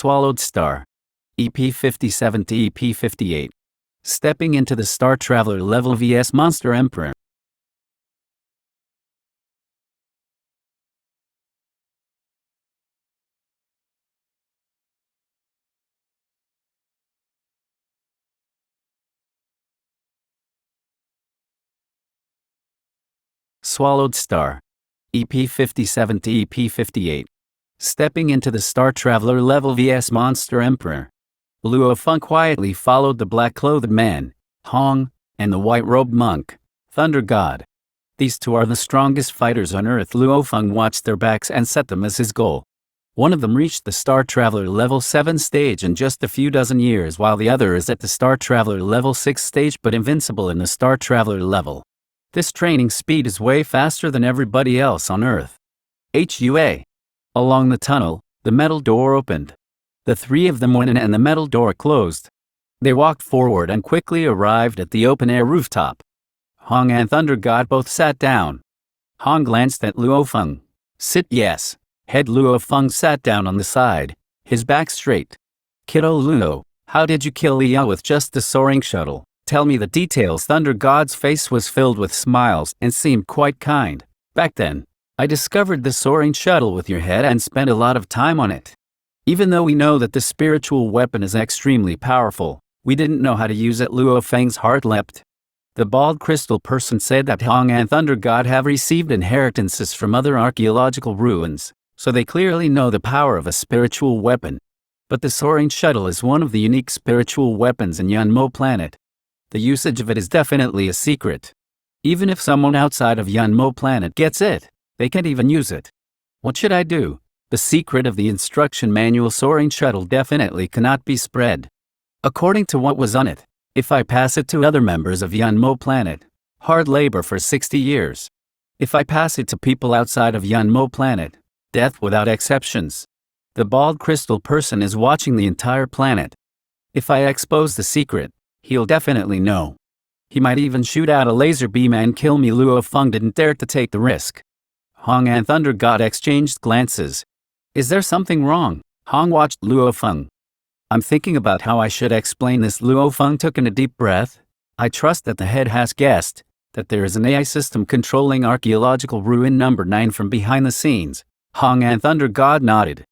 Swallowed Star. EP57 to EP58. Stepping into the Star Traveler level vs Monster Emperor. Swallowed Star. EP57 to EP58. Stepping into the Star Traveler level vs Monster Emperor. Luo Feng quietly followed the black-clothed man, Hong, and the white-robed monk, Thunder God. These two are the strongest fighters on Earth. Luo Feng watched their backs and set them as his goal. One of them reached the Star Traveler level 7 stage in just a few dozen years, while the other is at the Star Traveler level 6 stage but invincible in the Star Traveler level. This training speed is way faster than everybody else on Earth. HUA. Along the tunnel, the metal door opened. The three of them went in and the metal door closed. They walked forward and quickly arrived at the open-air rooftop. Hong and Thunder God both sat down. Hong glanced at Luo Feng. Sit, yes. Head Luo Feng sat down on the side, his back straight. Kiddo Luo, how did you kill Liao with just the soaring shuttle? Tell me the details. Thunder God's face was filled with smiles and seemed quite kind. Back then, I discovered the soaring shuttle with your head and spent a lot of time on it. Even though we know that the spiritual weapon is extremely powerful, we didn't know how to use it. Luo Feng's heart leapt. The bald crystal person said that Hong and Thunder God have received inheritances from other archaeological ruins, so they clearly know the power of a spiritual weapon. But the soaring shuttle is one of the unique spiritual weapons in Yunmo planet. The usage of it is definitely a secret. Even if someone outside of Yunmo planet gets it, they can't even use it. What should I do? The secret of the instruction manual soaring shuttle definitely cannot be spread. According to what was on it, if I pass it to other members of Yunmo planet, hard labor for 60 years. If I pass it to people outside of Yunmo planet, death without exceptions. The bald crystal person is watching the entire planet. If I expose the secret, he'll definitely know. He might even shoot out a laser beam and kill me. Luo Feng didn't dare to take the risk. Hong and Thunder God exchanged glances. Is there something wrong? Hong watched Luo Feng. I'm thinking about how I should explain this. Luo Feng took in a deep breath. I trust that the head has guessed that there is an AI system controlling archaeological ruin number 9 from behind the scenes. Hong and Thunder God nodded.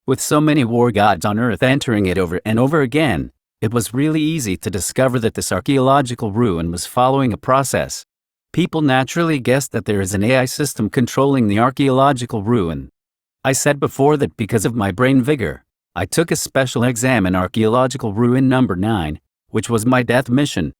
With so many war gods on Earth entering it over and over again, it was really easy to discover that this archaeological ruin was following a process. People naturally guessed that there is an AI system controlling the archaeological ruin. I said before that because of my brain vigor, I took a special exam in archaeological ruin number 9, which was my death mission.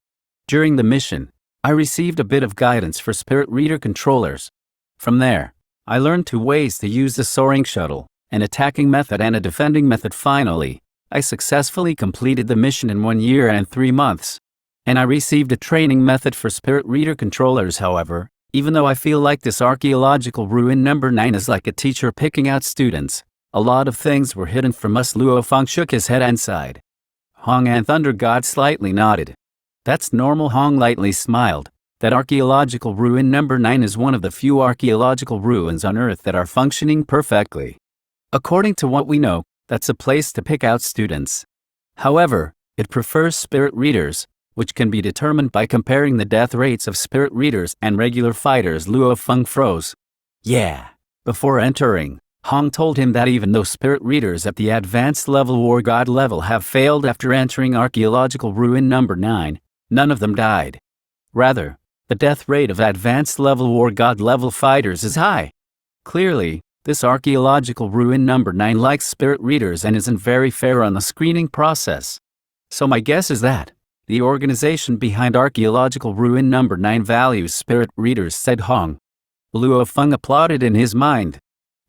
During the mission, I received a bit of guidance for spirit reader controllers. From there, I learned 2 ways to use the soaring shuttle, an attacking method and a defending method. Finally, I successfully completed the mission in 1 year and 3 months. And I received a training method for spirit reader controllers. However, even though I feel like this archaeological ruin number 9 is like a teacher picking out students, a lot of things were hidden from us. Luo Feng shook his head and sighed. Hong and Thunder God slightly nodded. That's normal. Hong lightly smiled. That archaeological ruin number 9 is one of the few archaeological ruins on Earth that are functioning perfectly. According to what we know, that's a place to pick out students. However, it prefers spirit readers, which can be determined by comparing the death rates of spirit readers and regular fighters. Luo Feng froze. Yeah. Before entering, Hong told him that even though spirit readers at the advanced level war god level have failed after entering archaeological ruin number 9, none of them died. Rather, the death rate of advanced level war god level fighters is high. Clearly, this archaeological ruin number 9 likes spirit readers and isn't very fair on the screening process. So my guess is that the organization behind archaeological ruin number 9 values spirit readers, said Hong. Luo Feng applauded in his mind.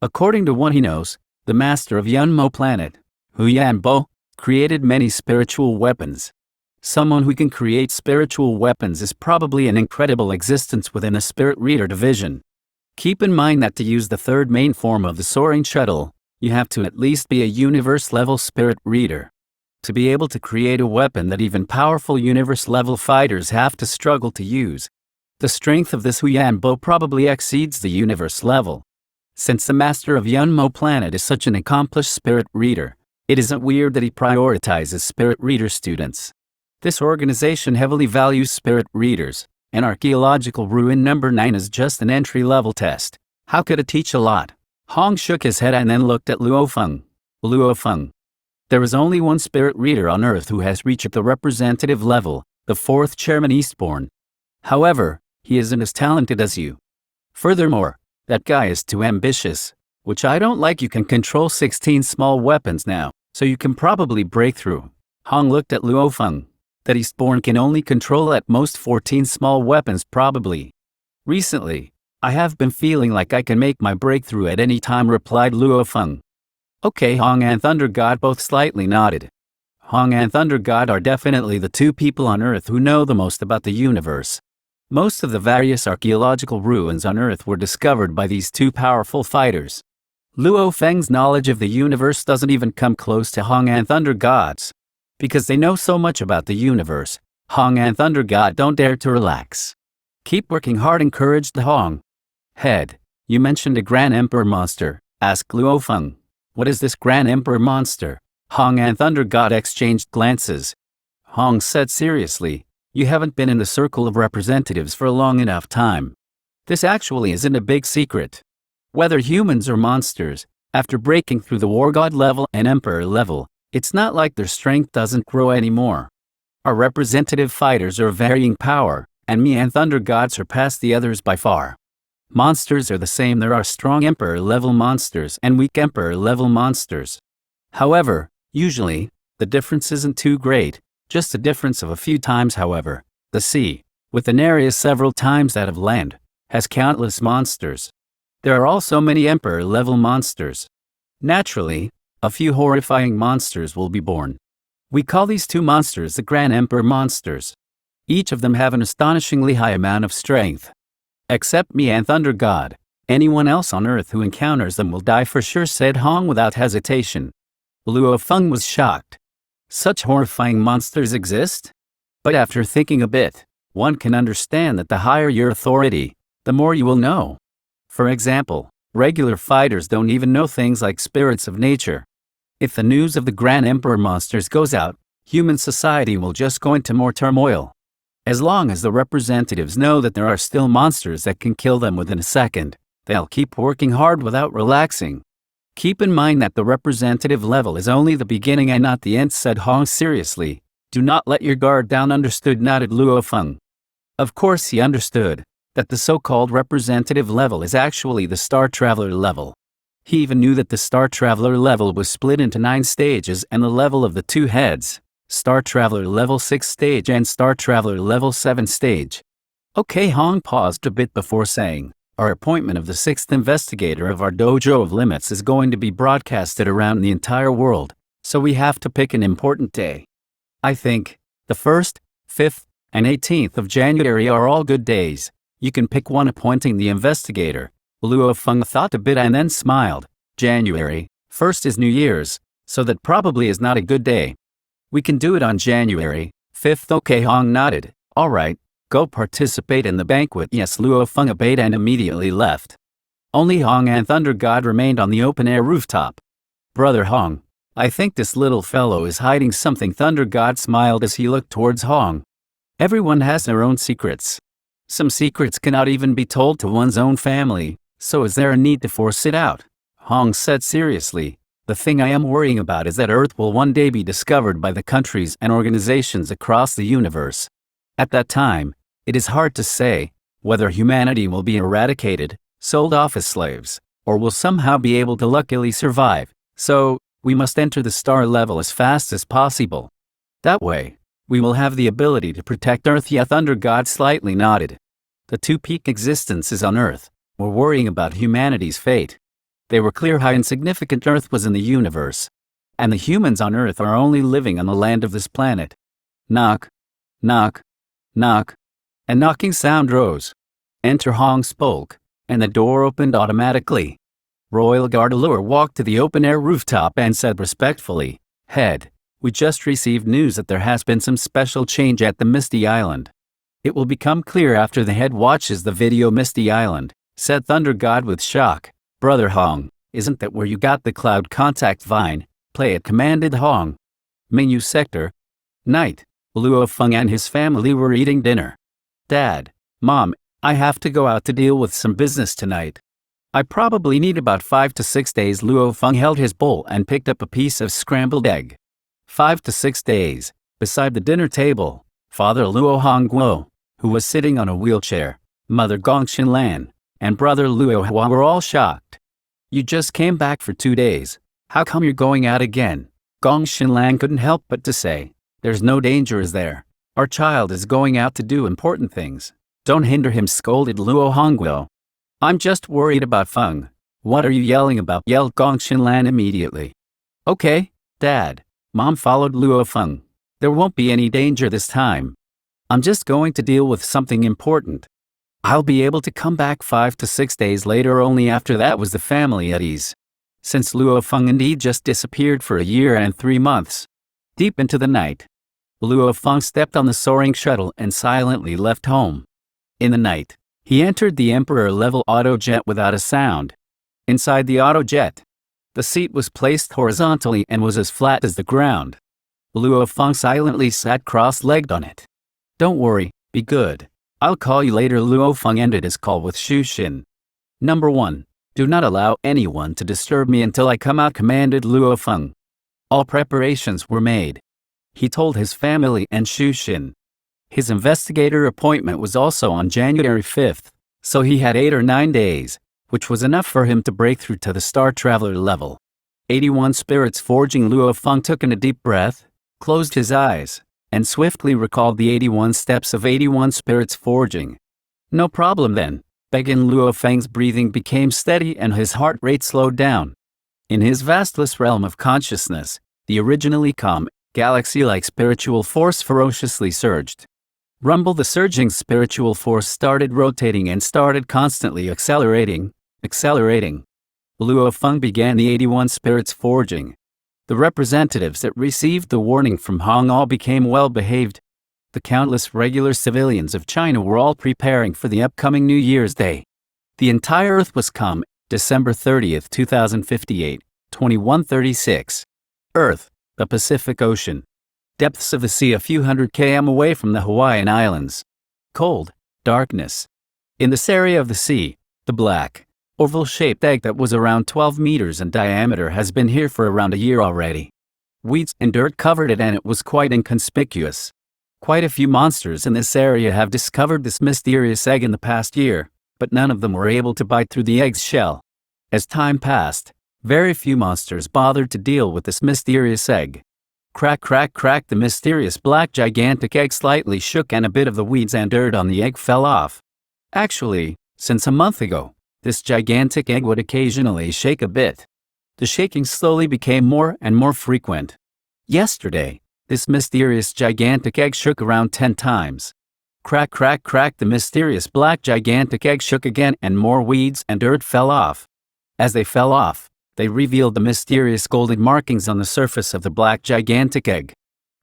According to what he knows, the master of Yunmo planet, Hu Yanbo, created many spiritual weapons. Someone who can create spiritual weapons is probably an incredible existence within a spirit reader division. Keep in mind that to use the 3rd main form of the soaring shuttle, you have to at least be a universe-level spirit reader. To be able to create a weapon that even powerful universe-level fighters have to struggle to use. The strength of this Huyanbo probably exceeds the universe level. Since the master of Yunmo planet is such an accomplished spirit reader, It isn't weird that he prioritizes spirit reader students. This organization heavily values spirit readers, and archaeological ruin number 9 is just an entry-level test. How could it teach a lot? Hong shook his head and then looked at Luo Feng. Luo Feng. There is only one spirit reader on Earth who has reached the representative level, the 4th Chairman Eastbourne. However, he isn't as talented as you. Furthermore, that guy is too ambitious, which I don't like. You can control 16 small weapons now, so you can probably break through. Hong looked at Luo Feng. That Eastbourne can only control at most 14 small weapons probably. Recently, I have been feeling like I can make my breakthrough at any time, replied Luo Feng. Okay, Hong and Thunder God both slightly nodded. Hong and Thunder God are definitely the two people on Earth who know the most about the universe. Most of the various archaeological ruins on Earth were discovered by these two powerful fighters. Luo Feng's knowledge of the universe doesn't even come close to Hong and Thunder God's. Because they know so much about the universe, Hong and Thunder God don't dare to relax. Keep working hard, encouraged Hong. Head, you mentioned a Grand Emperor monster, asked Luo Feng. What is this Grand Emperor monster? Hong and Thunder God exchanged glances. Hong said seriously, you haven't been in the circle of representatives for a long enough time. This actually isn't a big secret. Whether humans or monsters, after breaking through the War God level and Emperor level, it's not like their strength doesn't grow anymore. Our representative fighters are of varying power, and me and Thunder God surpass the others by far. Monsters are the same. There are strong Emperor-level monsters and weak Emperor-level monsters. However, usually, the difference isn't too great, just a difference of a few times. However, the sea, with an area several times that of land, has countless monsters. There are also many Emperor-level monsters. Naturally, a few horrifying monsters will be born. We call these two monsters the Grand Emperor monsters. Each of them have an astonishingly high amount of strength. Except me and Thunder God, anyone else on Earth who encounters them will die for sure, said Hong without hesitation. Luo Feng was shocked. Such horrifying monsters exist? But after thinking a bit, one can understand that the higher your authority, the more you will know. For example, regular fighters don't even know things like spirits of nature. If the news of the Grand Emperor monsters goes out, human society will just go into more turmoil. As long as the representatives know that there are still monsters that can kill them within a second, they'll keep working hard without relaxing. Keep in mind that the representative level is only the beginning and not the end, said Hong seriously. Do not let your guard down, understood, nodded Luo Feng. Of course he understood that the so-called representative level is actually the Star Traveler level. He even knew that the Star Traveler level was split into 9 stages and the level of the two heads, Star Traveler level 6 stage and Star Traveler level 7 stage. Okay, Hong paused a bit before saying, our appointment of the 6th investigator of our dojo of limits is going to be broadcasted around the entire world, so we have to pick an important day. I think the 1st, 5th, and 18th of January are all good days. You can pick one appointing the investigator. Luo Feng thought a bit and then smiled. January 1st is New Year's, so that probably is not a good day. We can do it on January 5th. Okay, Hong nodded. All right, go participate in the banquet. Yes, Luo Feng obeyed and immediately left. Only Hong and Thunder God remained on the open-air rooftop. Brother Hong, I think this little fellow is hiding something. Thunder God smiled as he looked towards Hong. Everyone has their own secrets. Some secrets cannot even be told to one's own family, so is there a need to force it out? Hong said seriously, the thing I am worrying about is that Earth will one day be discovered by the countries and organizations across the universe. At that time, it is hard to say whether humanity will be eradicated, sold off as slaves, or will somehow be able to luckily survive, so we must enter the star level as fast as possible. That way, we will have the ability to protect Earth. Yeah, Thunder God slightly nodded. The two peak existences on Earth were worrying about humanity's fate. They were clear how insignificant Earth was in the universe, and the humans on Earth are only living on the land of this planet. Knock, knock, knock. A knocking sound rose. Enter, Hong spoke, and the door opened automatically. Royal Guard Allure walked to the open-air rooftop and said respectfully, Head, we just received news that there has been some special change at the Misty Island. It will become clear after the head watches the video. Misty Island, said Thunder God with shock. Brother Hong, isn't that where you got the cloud contact vine? Play it, commanded Hong. Mingyu sector. Night. Luo Feng and his family were eating dinner. Dad, Mom, I have to go out to deal with some business tonight. I probably need about 5 to 6 days. Luo Feng held his bowl and picked up a piece of scrambled egg. 5 to 6 days. Beside the dinner table, Father Luo Hongguo, who was sitting on a wheelchair, Mother Gong Xinlan, and Brother Luo Hua were all shocked. You just came back for 2 days. How come you're going out again? Gong Xinlan couldn't help but to say, there's no danger, is there? Our child is going out to do important things. Don't hinder him, scolded Luo Hongguo. I'm just worried about Feng. What are you yelling about? Yelled Gong Xinlan immediately. Okay, Dad. Mom followed Luo Feng. There won't be any danger this time. I'm just going to deal with something important. I'll be able to come back 5 to 6 days later. Only after that was the family at ease. Since Luo Feng indeed just disappeared for a year and 3 months. Deep into the night, Luo Feng stepped on the soaring shuttle and silently left home. In the night, he entered the Emperor-level autojet without a sound. Inside the autojet, the seat was placed horizontally and was as flat as the ground. Luo Feng silently sat cross-legged on it. Don't worry, be good. I'll call you later. Luo Feng ended his call with Xu Xin. Number 1. Do not allow anyone to disturb me until I come out, commanded Luo Feng. All preparations were made. He told his family and Xu Xin. His investigator appointment was also on January 5th, so he had 8 or 9 days, which was enough for him to break through to the Star Traveler level. 81 Spirits Forging. Luo Feng took in a deep breath, closed his eyes, and swiftly recalled the 81 steps of 81 Spirits Forging. No problem then. Began. Luo Feng's breathing became steady and his heart rate slowed down. In his vastless realm of consciousness, the originally calm, galaxy-like spiritual force ferociously surged. Rumble. The surging spiritual force started rotating and started constantly accelerating. Luo Feng began the 81 Spirits Forging. The representatives that received the warning from Hong all became well-behaved. The countless regular civilians of China were all preparing for the upcoming New Year's Day. The entire Earth was calm. December 30th, 2058, 2136. Earth, the Pacific Ocean. Depths of the sea a few hundred km away from the Hawaiian Islands. Cold, darkness. In this area of the sea, the black, oval-shaped egg that was around 12 meters in diameter has been here for around a year already. Weeds and dirt covered it and it was quite inconspicuous. Quite a few monsters in this area have discovered this mysterious egg in the past year, but none of them were able to bite through the egg's shell. As time passed, very few monsters bothered to deal with this mysterious egg. Crack, crack, crack. The mysterious black gigantic egg slightly shook and a bit of the weeds and dirt on the egg fell off. Actually, since a month ago, this gigantic egg would occasionally shake a bit. The shaking slowly became more and more frequent. Yesterday, this mysterious gigantic egg shook around 10 times. Crack, crack, crack. The mysterious black gigantic egg shook again and more weeds and dirt fell off. As they fell off, they revealed the mysterious golden markings on the surface of the black gigantic egg.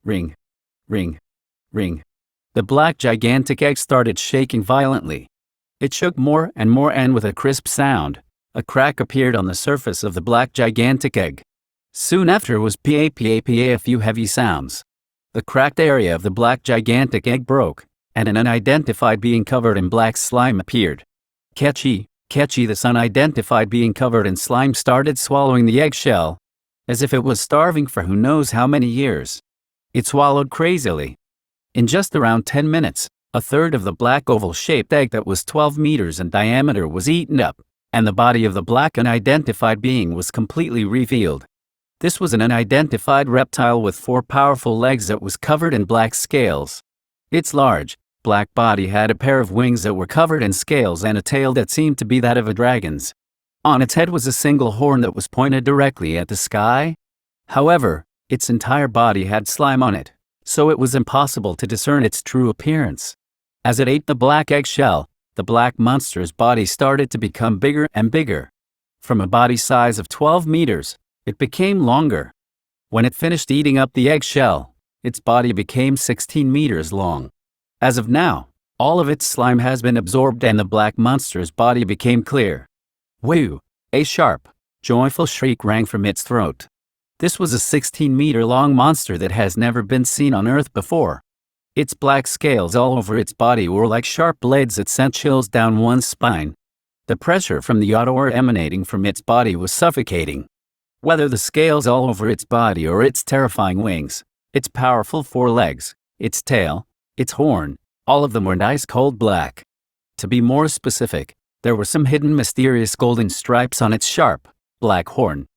Ring, ring, ring. The black gigantic egg started shaking violently. It shook more and with a crisp sound, a crack appeared on the surface of the black gigantic egg. Soon after was a few heavy sounds. The cracked area of the black gigantic egg broke, and an unidentified being covered in black slime appeared. Catchy. This unidentified being covered in slime started swallowing the eggshell, as if it was starving for who knows how many years. It swallowed crazily. In just around 10 minutes, a third of the black oval-shaped egg that was 12 meters in diameter was eaten up, and the body of the black unidentified being was completely revealed. This was an unidentified reptile with 4 powerful legs that was covered in black scales. Its large, black body had a pair of wings that were covered in scales and a tail that seemed to be that of a dragon's. On its head was a single horn that was pointed directly at the sky. However, its entire body had slime on it, so it was impossible to discern its true appearance. As it ate the black eggshell, the black monster's body started to become bigger and bigger. From a body size of 12 meters, it became longer. When it finished eating up the eggshell, its body became 16 meters long. As of now, all of its slime has been absorbed and the black monster's body became clear. Woo! A sharp, joyful shriek rang from its throat. This was a 16-meter-long monster that has never been seen on Earth before. Its black scales all over its body were like sharp blades that sent chills down one's spine. The pressure from the otter emanating from its body was suffocating. Whether the scales all over its body or its terrifying wings, its powerful forelegs, its tail, its horn, all of them were ice-cold black. To be more specific, there were some hidden mysterious golden stripes on its sharp, black horn.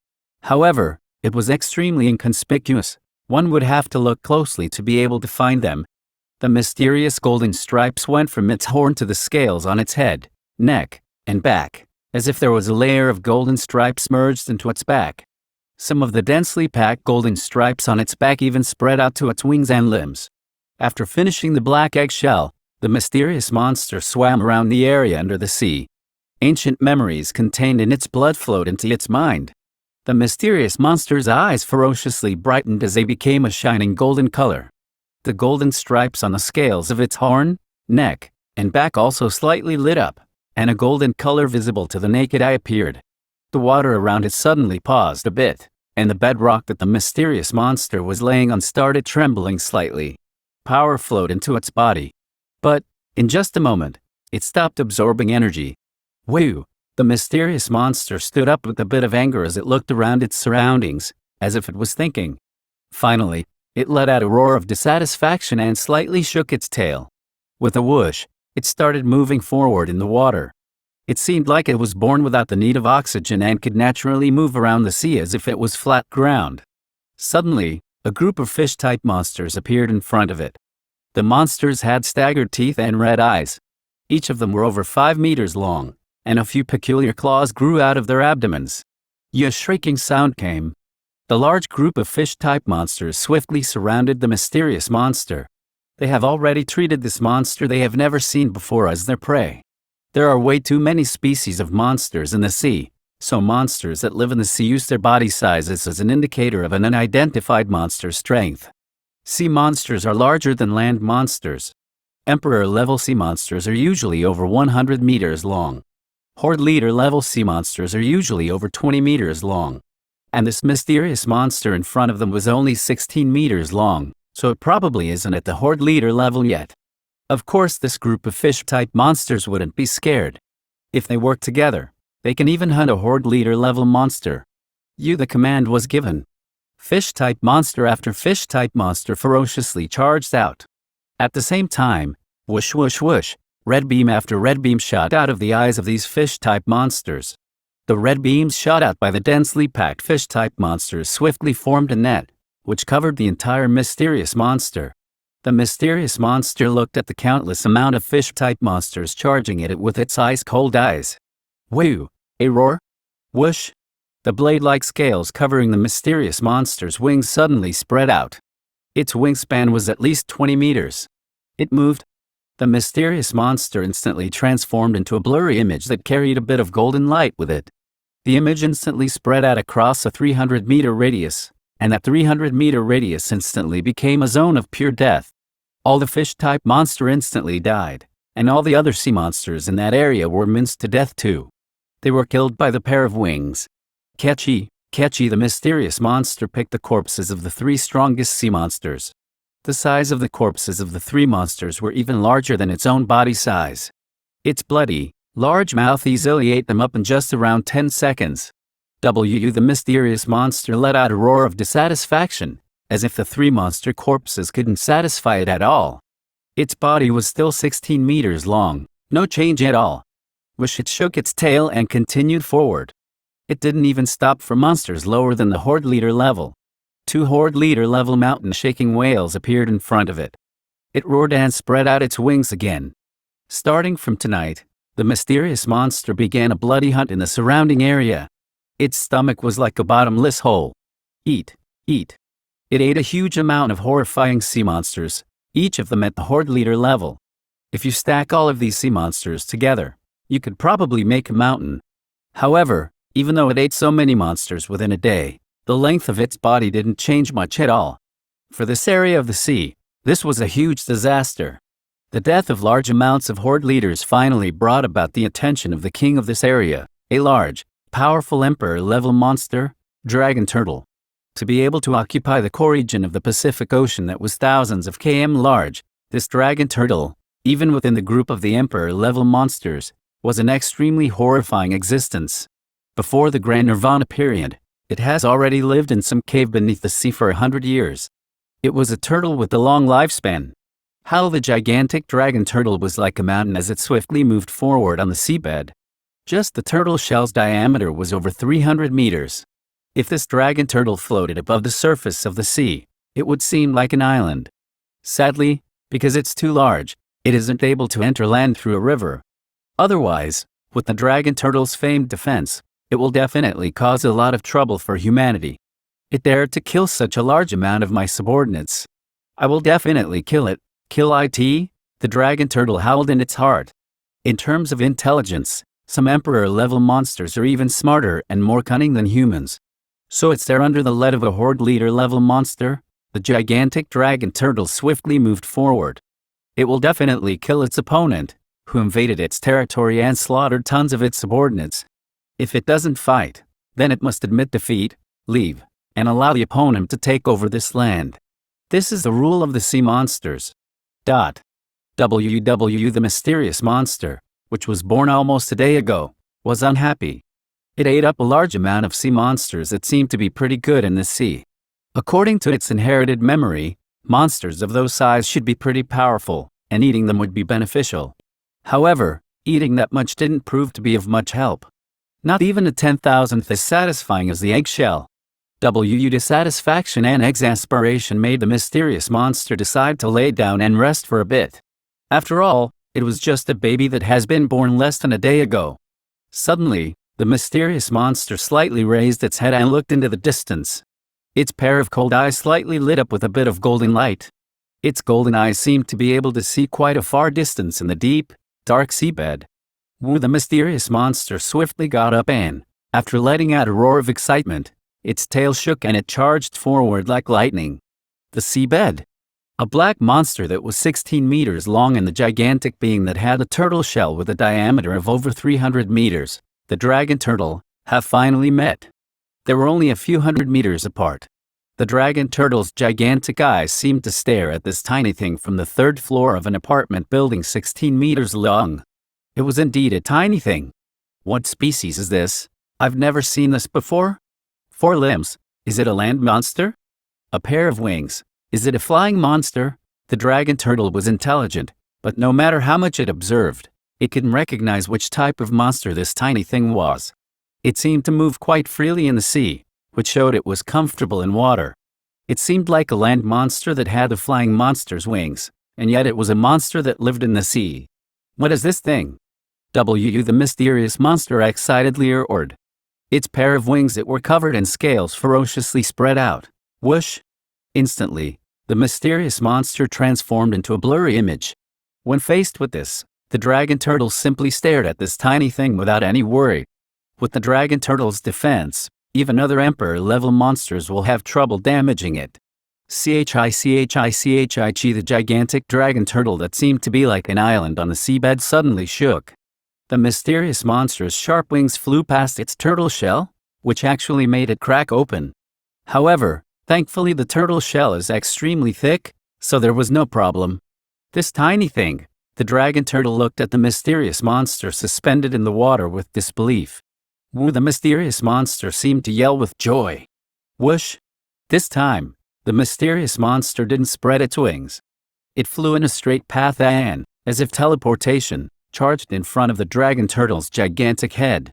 However, it was extremely inconspicuous. One would have to look closely to be able to find them. The mysterious golden stripes went from its horn to the scales on its head, neck, and back, as if there was a layer of golden stripes merged into its back. Some of the densely packed golden stripes on its back even spread out to its wings and limbs. After finishing the black eggshell, the mysterious monster swam around the area under the sea. Ancient memories contained in its blood flowed into its mind. The mysterious monster's eyes ferociously brightened as they became a shining golden color. The golden stripes on the scales of its horn, neck, and back also slightly lit up, and a golden color visible to the naked eye appeared. The water around it suddenly paused a bit, and the bedrock that the mysterious monster was laying on started trembling slightly. Power flowed into its body. But, in just a moment, it stopped absorbing energy. Whew! The mysterious monster stood up with a bit of anger as it looked around its surroundings, as if it was thinking. Finally, it let out a roar of dissatisfaction and slightly shook its tail. With a whoosh, it started moving forward in the water. It seemed like it was born without the need of oxygen and could naturally move around the sea as if it was flat ground. Suddenly, a group of fish-type monsters appeared in front of it. The monsters had staggered teeth and red eyes. Each of them were over 5 meters long, and a few peculiar claws grew out of their abdomens. A shrieking sound came. The large group of fish-type monsters swiftly surrounded the mysterious monster. They have already treated this monster they have never seen before as their prey. There are way too many species of monsters in the sea, so monsters that live in the sea use their body sizes as an indicator of an unidentified monster's strength. Sea monsters are larger than land monsters. Emperor-level sea monsters are usually over 100 meters long. Horde leader-level sea monsters are usually over 20 meters long. And this mysterious monster in front of them was only 16 meters long, so it probably isn't at the horde leader level yet. Of course, this group of fish-type monsters wouldn't be scared. If they work together, they can even hunt a horde leader level monster. The command was given. Fish-type monster after fish-type monster ferociously charged out. At the same time, whoosh whoosh whoosh, red beam after red beam shot out of the eyes of these fish-type monsters. The red beams shot out by the densely packed fish-type monsters swiftly formed a net, which covered the entire mysterious monster. The mysterious monster looked at the countless amount of fish-type monsters charging at it with its ice-cold eyes. Whew! A roar! Whoosh! The blade-like scales covering the mysterious monster's wings suddenly spread out. Its wingspan was at least 20 meters. It moved. The mysterious monster instantly transformed into a blurry image that carried a bit of golden light with it. The image instantly spread out across a 300-meter radius, and that 300-meter radius instantly became a zone of pure death. All the fish-type monster instantly died, and all the other sea monsters in that area were minced to death too. They were killed by the pair of wings. Catchy, the mysterious monster picked the corpses of the 3 strongest sea monsters. The size of the corpses of the 3 monsters were even larger than its own body size. Its bloody, large mouth easily ate them up in just around 10 seconds. The mysterious monster let out a roar of dissatisfaction, as if the 3 monster corpses couldn't satisfy it at all. Its body was still 16 meters long, no change at all. Whoosh, it shook its tail and continued forward. It didn't even stop for monsters lower than the horde leader level. 2 horde leader level mountain-shaking whales appeared in front of it. It roared and spread out its wings again. Starting from tonight, the mysterious monster began a bloody hunt in the surrounding area. Its stomach was like a bottomless hole. Eat. It ate a huge amount of horrifying sea monsters, each of them at the horde leader level. If you stack all of these sea monsters together, you could probably make a mountain. However, even though it ate so many monsters within a day, the length of its body didn't change much at all. For this area of the sea, this was a huge disaster. The death of large amounts of horde leaders finally brought about the attention of the king of this area, a large, powerful emperor-level monster, dragon turtle. To be able to occupy the core region of the Pacific Ocean that was thousands of km large, this dragon turtle, even within the group of the emperor-level monsters, was an extremely horrifying existence. Before the Grand Nirvana period, it has already lived in some cave beneath the sea for 100 years. It was a turtle with a long lifespan. How the gigantic dragon turtle was like a mountain as it swiftly moved forward on the seabed. Just the turtle shell's diameter was over 300 meters. If this dragon turtle floated above the surface of the sea, it would seem like an island. Sadly, because it's too large, it isn't able to enter land through a river. Otherwise, with the dragon turtle's famed defense, it will definitely cause a lot of trouble for humanity. It dared to kill such a large amount of my subordinates. I will definitely kill it. Kill it, the dragon turtle howled in its heart. In terms of intelligence, some emperor-level monsters are even smarter and more cunning than humans. So it's there under the lead of a horde leader-level monster. The gigantic dragon turtle swiftly moved forward. It will definitely kill its opponent, who invaded its territory and slaughtered tons of its subordinates. If it doesn't fight, then it must admit defeat, leave, and allow the opponent to take over this land. This is the rule of the sea monsters. The mysterious monster, which was born almost a day ago, was unhappy. It ate up a large amount of sea monsters that seemed to be pretty good in the sea. According to its inherited memory, monsters of those size should be pretty powerful, and eating them would be beneficial. However, eating that much didn't prove to be of much help. Not even a 10,000th as satisfying as the eggshell. Dissatisfaction and exasperation made the mysterious monster decide to lay down and rest for a bit. After all, it was just a baby that has been born less than a day ago. Suddenly, the mysterious monster slightly raised its head and looked into the distance. Its pair of cold eyes slightly lit up with a bit of golden light. Its golden eyes seemed to be able to see quite a far distance in the deep, dark seabed. The mysterious monster swiftly got up and, after letting out a roar of excitement, its tail shook and it charged forward like lightning. The seabed. A black monster that was 16 meters long and the gigantic being that had a turtle shell with a diameter of over 300 meters, the dragon turtle, have finally met. They were only a few hundred meters apart. The dragon turtle's gigantic eyes seemed to stare at this tiny thing from the third floor of an apartment building 16 meters long. It was indeed a tiny thing. What species is this? I've never seen this before. 4 limbs. Is it a land monster? A pair of wings. Is it a flying monster? The dragon turtle was intelligent, but no matter how much it observed, it couldn't recognize which type of monster this tiny thing was. It seemed to move quite freely in the sea, which showed it was comfortable in water. It seemed like a land monster that had a flying monster's wings, and yet it was a monster that lived in the sea. What is this thing? The mysterious monster excitedly roared. Its pair of wings that were covered in scales ferociously spread out. Whoosh! Instantly, the mysterious monster transformed into a blurry image. When faced with this, the dragon turtle simply stared at this tiny thing without any worry. With the dragon turtle's defense, even other emperor-level monsters will have trouble damaging it. The gigantic dragon turtle that seemed to be like an island on the seabed suddenly shook. The mysterious monster's sharp wings flew past its turtle shell, which actually made it crack open. However, thankfully the turtle shell is extremely thick, so there was no problem. This tiny thing, the dragon turtle looked at the mysterious monster suspended in the water with disbelief. The mysterious monster seemed to yell with joy. Whoosh! This time, the mysterious monster didn't spread its wings. It flew in a straight path and, as if teleportation, charged in front of the dragon turtle's gigantic head.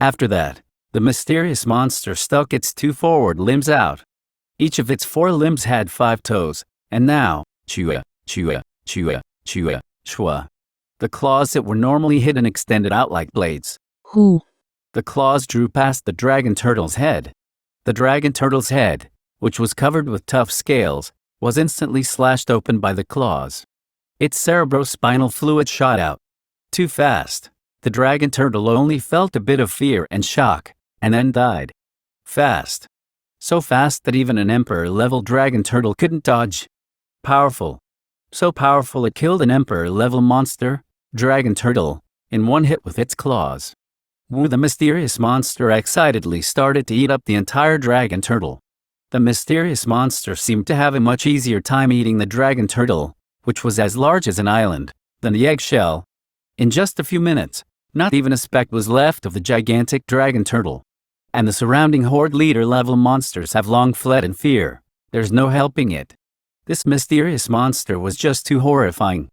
After that, the mysterious monster stuck its 2 forward limbs out. Each of its 4 limbs had 5 toes, and now, chua, chua, chua, chua, chua. The claws that were normally hidden extended out like blades. Who? The claws drew past the dragon turtle's head. The dragon turtle's head, which was covered with tough scales, was instantly slashed open by the claws. Its cerebrospinal fluid shot out. Too fast. The dragon turtle only felt a bit of fear and shock, and then died. Fast. So fast that even an emperor-level dragon turtle couldn't dodge. Powerful. So powerful it killed an emperor-level monster, dragon turtle, in one hit with its claws. The mysterious monster excitedly started to eat up the entire dragon turtle. The mysterious monster seemed to have a much easier time eating the dragon turtle, which was as large as an island, than the eggshell. In just a few minutes, not even a speck was left of the gigantic dragon turtle. And the surrounding horde leader-level monsters have long fled in fear. There's no helping it. This mysterious monster was just too horrifying.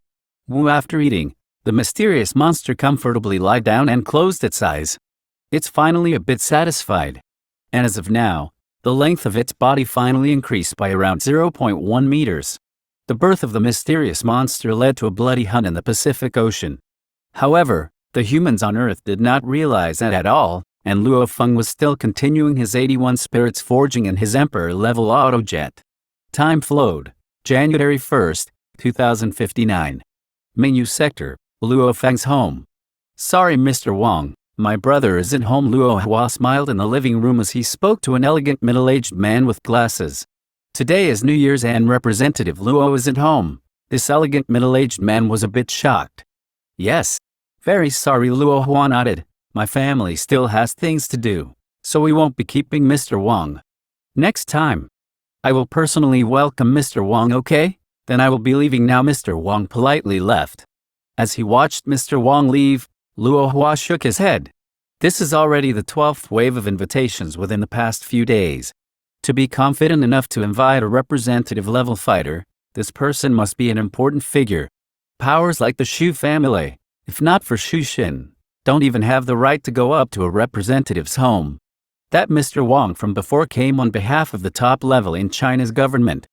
After eating, the mysterious monster comfortably lied down and closed its eyes. It's finally a bit satisfied. And as of now, the length of its body finally increased by around 0.1 meters. The birth of the mysterious monster led to a bloody hunt in the Pacific Ocean. However, the humans on Earth did not realize that at all, and Luo Feng was still continuing his 81 spirits forging in his Emperor-level autojet. Time flowed. January 1st, 2059. Mingyu Sector, Luo Feng's home. Sorry Mr. Wang, my brother isn't home. Luo Hua smiled in the living room as he spoke to an elegant middle-aged man with glasses. Today is New Year's and Representative Luo isn't home. This elegant middle-aged man was a bit shocked. Yes. Very sorry, Luo Hua nodded. My family still has things to do, so we won't be keeping Mr. Wang. Next time, I will personally welcome Mr. Wang, okay? Then I will be leaving now. Mr. Wang politely left. As he watched Mr. Wang leave, Luo Hua shook his head. This is already the 12th wave of invitations within the past few days. To be confident enough to invite a representative-level fighter, this person must be an important figure. Powers like the Shu family, if not for Shu Xin, don't even have the right to go up to a representative's home. That Mr. Wang from before came on behalf of the top level in China's government.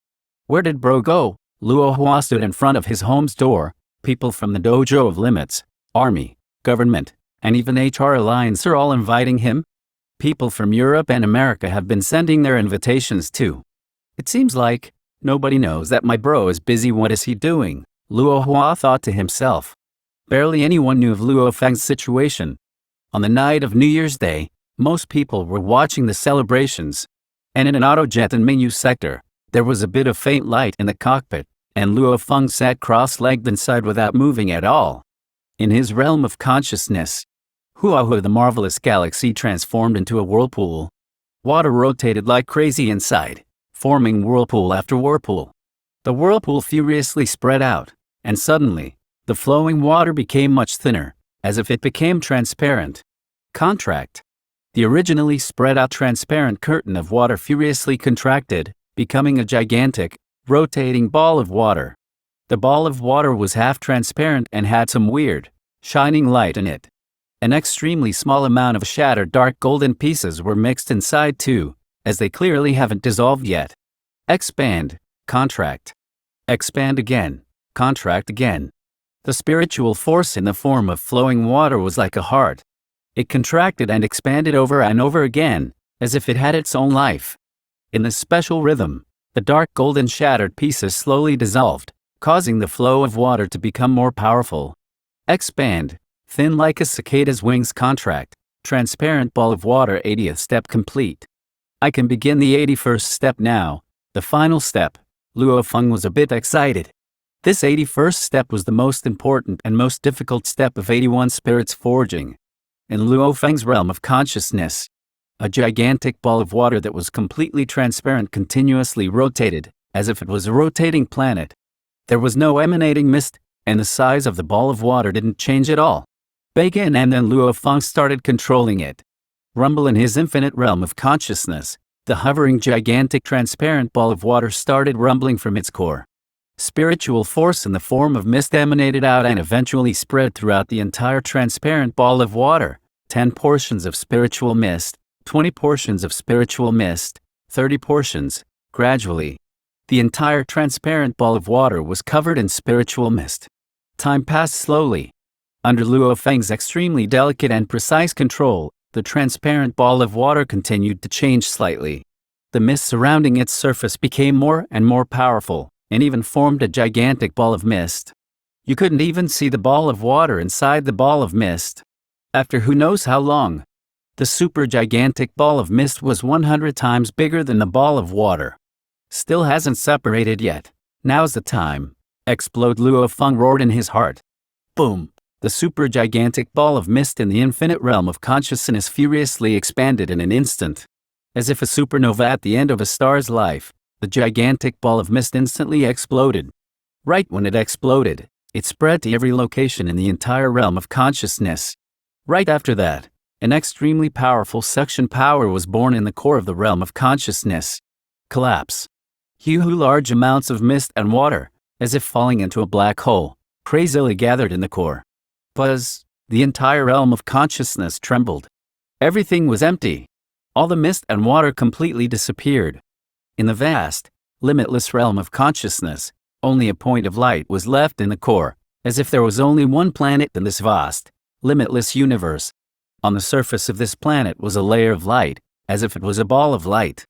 Where did bro go? Luo Hua stood in front of his home's door. People from the dojo of limits, army, government, and even HR Alliance are all inviting him. People from Europe and America have been sending their invitations too. It seems like nobody knows that my bro is busy. What is he doing? Luo Hua thought to himself. Barely anyone knew of Luo Feng's situation. On the night of New Year's Day, most people were watching the celebrations. And in an autojet in Mingyu Sector, there was a bit of faint light in the cockpit, and Luo Feng sat cross-legged inside without moving at all. In his realm of consciousness, Huahua, the marvelous galaxy, transformed into a whirlpool. Water rotated like crazy inside, forming whirlpool after whirlpool. The whirlpool furiously spread out, and suddenly, the flowing water became much thinner, as if it became transparent. Contract. The originally spread-out transparent curtain of water furiously contracted, becoming a gigantic, rotating ball of water. The ball of water was half transparent and had some weird, shining light in it. An extremely small amount of shattered dark golden pieces were mixed inside too, as they clearly haven't dissolved yet. Expand, contract. Expand again, contract again. The spiritual force in the form of flowing water was like a heart. It contracted and expanded over and over again, as if it had its own life. In this special rhythm, the dark golden shattered pieces slowly dissolved, causing the flow of water to become more powerful. Expand, thin like a cicada's wings. Contract, transparent ball of water. 80th step complete. I can begin the 81st step now, the final step. Luo Feng was a bit excited. This 81st step was the most important and most difficult step of 81 spirits forging. In Luo Feng's realm of consciousness, a gigantic ball of water that was completely transparent continuously rotated, as if it was a rotating planet. There was no emanating mist, and the size of the ball of water didn't change at all. Begin, and then Luo Feng started controlling it. Rumble in his infinite realm of consciousness, the hovering gigantic transparent ball of water started rumbling from its core. Spiritual force in the form of mist emanated out and eventually spread throughout the entire transparent ball of water. 10 portions of spiritual mist, 20 portions of spiritual mist, 30 portions. Gradually, the entire transparent ball of water was covered in spiritual mist. Time passed slowly. Under Luo Feng's extremely delicate and precise control, the transparent ball of water continued to change slightly. The mist surrounding its surface became more and more powerful, and even formed a gigantic ball of mist. You couldn't even see the ball of water inside the ball of mist. After who knows how long, the super gigantic ball of mist was 100 times bigger than the ball of water. Still hasn't separated yet. Now's the time. Explode, Luo Feng roared in his heart. Boom! The super gigantic ball of mist in the infinite realm of consciousness furiously expanded in an instant. As if a supernova at the end of a star's life, the gigantic ball of mist instantly exploded. Right when it exploded, it spread to every location in the entire realm of consciousness. Right after that, an extremely powerful suction power was born in the core of the realm of consciousness. Collapse. Large amounts of mist and water, as if falling into a black hole, crazily gathered in the core. Buzz. The entire realm of consciousness trembled. Everything was empty. All the mist and water completely disappeared. In the vast, limitless realm of consciousness, only a point of light was left in the core, as if there was only one planet in this vast, limitless universe. On the surface of this planet was a layer of light, as if it was a ball of light.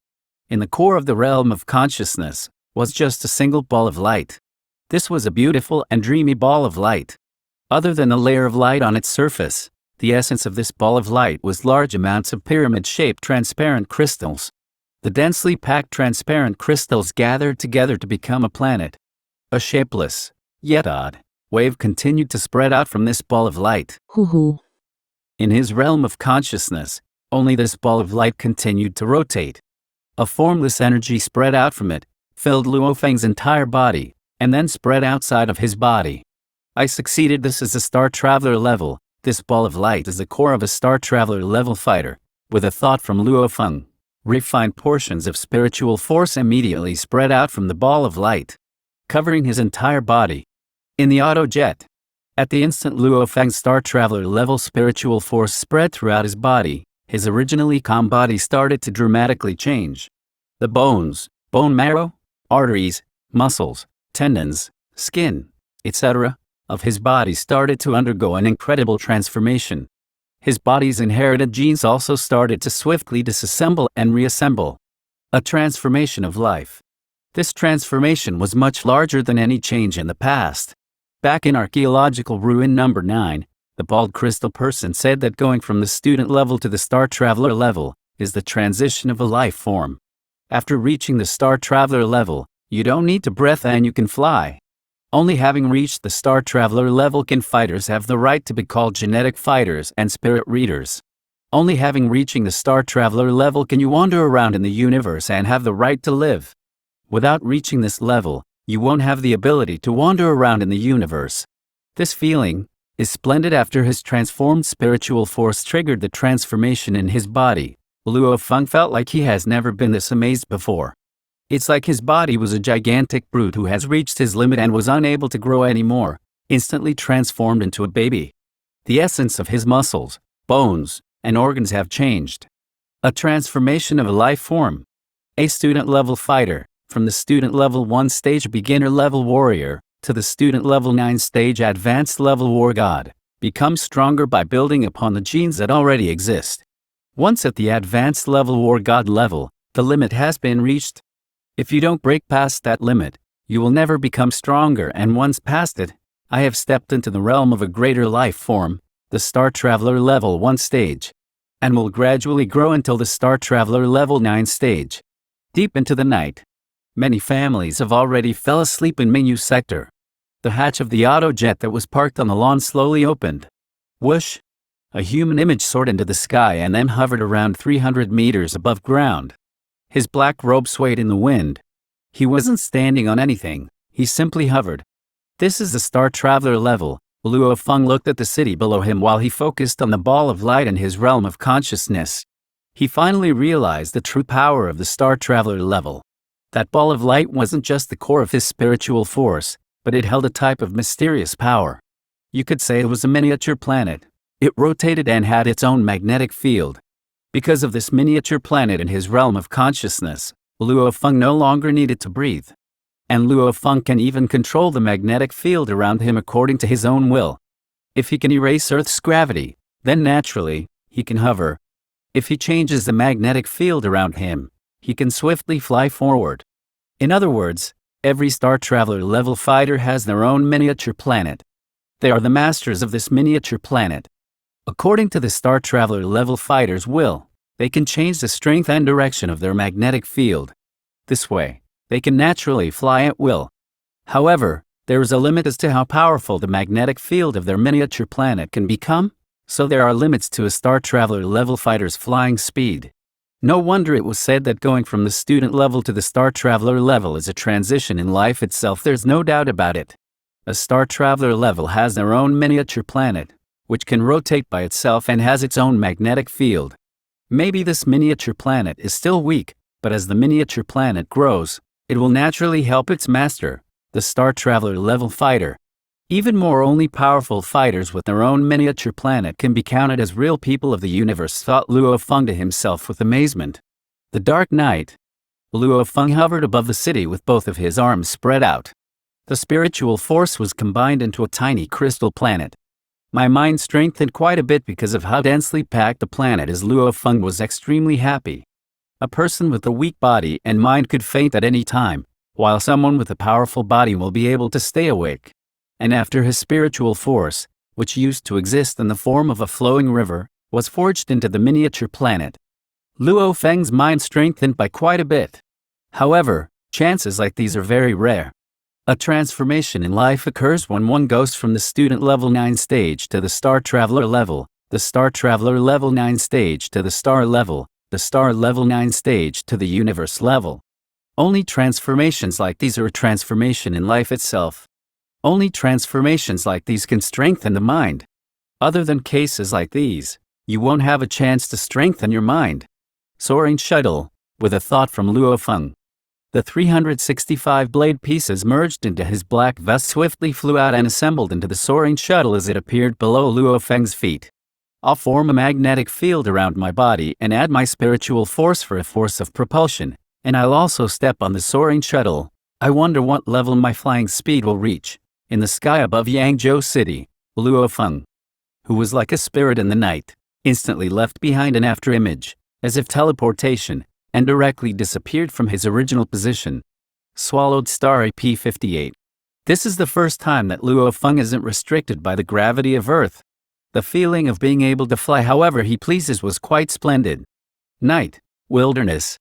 In the core of the realm of consciousness was just a single ball of light. This was a beautiful and dreamy ball of light. Other than the layer of light on its surface, the essence of this ball of light was large amounts of pyramid-shaped transparent crystals. The densely packed transparent crystals gathered together to become a planet. A shapeless, yet odd, wave continued to spread out from this ball of light. In his realm of consciousness, only this ball of light continued to rotate. A formless energy spread out from it, filled Luo Feng's entire body, and then spread outside of his body. I succeeded. This is a Star Traveler level. This ball of light is the core of a Star Traveler level fighter. With a thought from Luo Feng, refined portions of spiritual force immediately spread out from the ball of light, covering his entire body. In the auto jet, at the instant Luo Feng's Star Traveler level spiritual force spread throughout his body, his originally calm body started to dramatically change. The bones, bone marrow, arteries, muscles, tendons, skin, etc., of his body started to undergo an incredible transformation. His body's inherited genes also started to swiftly disassemble and reassemble. A transformation of life. This transformation was much larger than any change in the past. Back in archaeological ruin number 9, the bald crystal person said that going from the student level to the Star Traveler level is the transition of a life form. After reaching the Star Traveler level, you don't need to breathe and you can fly. Only having reached the Star Traveler level can fighters have the right to be called genetic fighters and spirit readers. Only having reaching the Star Traveler level can you wander around in the universe and have the right to live. Without reaching this level, you won't have the ability to wander around in the universe. This feeling is splendid. After his transformed spiritual force triggered the transformation in his body, Luo Feng felt like he has never been this amazed before. It's like his body was a gigantic brute who has reached his limit and was unable to grow anymore, instantly transformed into a baby. The essence of his muscles, bones, and organs have changed. A transformation of a life form. A student level fighter, from the student level 1 stage beginner level warrior, to the student level 9 stage advanced level war god, becomes stronger by building upon the genes that already exist. Once at the advanced level war god level, the limit has been reached. If you don't break past that limit, you will never become stronger, and once past it, I have stepped into the realm of a greater life form, the Star Traveler level 1 stage, and will gradually grow until the Star Traveler level 9 stage. Deep into the night, many families have already fell asleep in Mingyu sector. The hatch of the auto jet that was parked on the lawn slowly opened. Whoosh! A human image soared into the sky and then hovered around 300 meters above ground. His black robe swayed in the wind. He wasn't standing on anything, he simply hovered. This is the Star Traveler level. Luo Feng looked at the city below him while he focused on the ball of light in his realm of consciousness. He finally realized the true power of the Star Traveler level. That ball of light wasn't just the core of his spiritual force, but it held a type of mysterious power. You could say it was a miniature planet. It rotated and had its own magnetic field. Because of this miniature planet in his realm of consciousness, Luo Feng no longer needed to breathe. And Luo Feng can even control the magnetic field around him according to his own will. If he can erase Earth's gravity, then naturally, he can hover. If he changes the magnetic field around him, he can swiftly fly forward. In other words, every Star Traveler level fighter has their own miniature planet. They are the masters of this miniature planet. According to the Star Traveler level fighter's will, they can change the strength and direction of their magnetic field. This way, they can naturally fly at will. However, there is a limit as to how powerful the magnetic field of their miniature planet can become, so there are limits to a Star Traveler level fighter's flying speed. No wonder it was said that going from the student level to the star traveler level is a transition in life itself. There's no doubt about it. A star traveler level has their own miniature planet, which can rotate by itself and has its own magnetic field. Maybe this miniature planet is still weak, but as the miniature planet grows, it will naturally help its master, the star traveler level fighter. Even more, only powerful fighters with their own miniature planet can be counted as real people of the universe, thought Luo Feng to himself with amazement. The dark night. Luo Feng hovered above the city with both of his arms spread out. The spiritual force was combined into a tiny crystal planet. My mind strengthened quite a bit because of how densely packed the planet is. Luo Feng was extremely happy. A person with a weak body and mind could faint at any time, while someone with a powerful body will be able to stay awake. And after his spiritual force, which used to exist in the form of a flowing river, was forged into the miniature planet, Luo Feng's mind strengthened by quite a bit. However, chances like these are very rare. A transformation in life occurs when one goes from the student level 9 stage to the star traveler level, the star traveler level 9 stage to the star level 9 stage to the universe level. Only transformations like these are a transformation in life itself. Only transformations like these can strengthen the mind. Other than cases like these, you won't have a chance to strengthen your mind. Soaring shuttle, with a thought from Luo Feng. The 365 blade pieces merged into his black vest swiftly flew out and assembled into the soaring shuttle as it appeared below Luo Feng's feet. I'll form a magnetic field around my body and add my spiritual force for a force of propulsion, and I'll also step on the soaring shuttle. I wonder what level my flying speed will reach. In the sky above Yangzhou City, Luo Feng, who was like a spirit in the night, instantly left behind an afterimage, as if teleportation, and directly disappeared from his original position. Swallowed star EP58. This is the first time that Luo Feng isn't restricted by the gravity of Earth. The feeling of being able to fly however he pleases was quite splendid. Night, wilderness.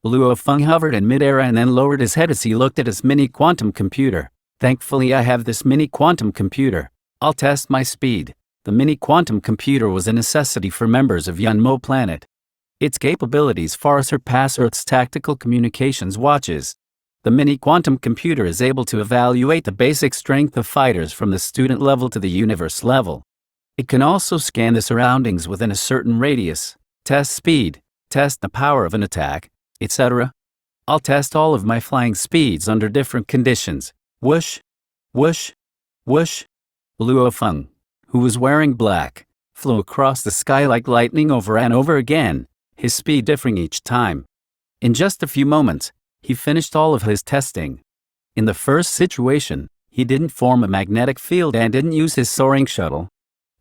Luo Feng hovered in midair and then lowered his head as he looked at his mini quantum computer. Thankfully I have this mini quantum computer. I'll test my speed. The mini quantum computer was a necessity for members of Yunmo planet. Its capabilities far surpass Earth's tactical communications watches. The mini quantum computer is able to evaluate the basic strength of fighters from the student level to the universe level. It can also scan the surroundings within a certain radius, test speed, test the power of an attack, etc. I'll test all of my flying speeds under different conditions. Whoosh, whoosh, whoosh. Luo Feng, who was wearing black, flew across the sky like lightning over and over again, his speed differing each time. In just a few moments, he finished all of his testing. In the first situation, he didn't form a magnetic field and didn't use his soaring shuttle.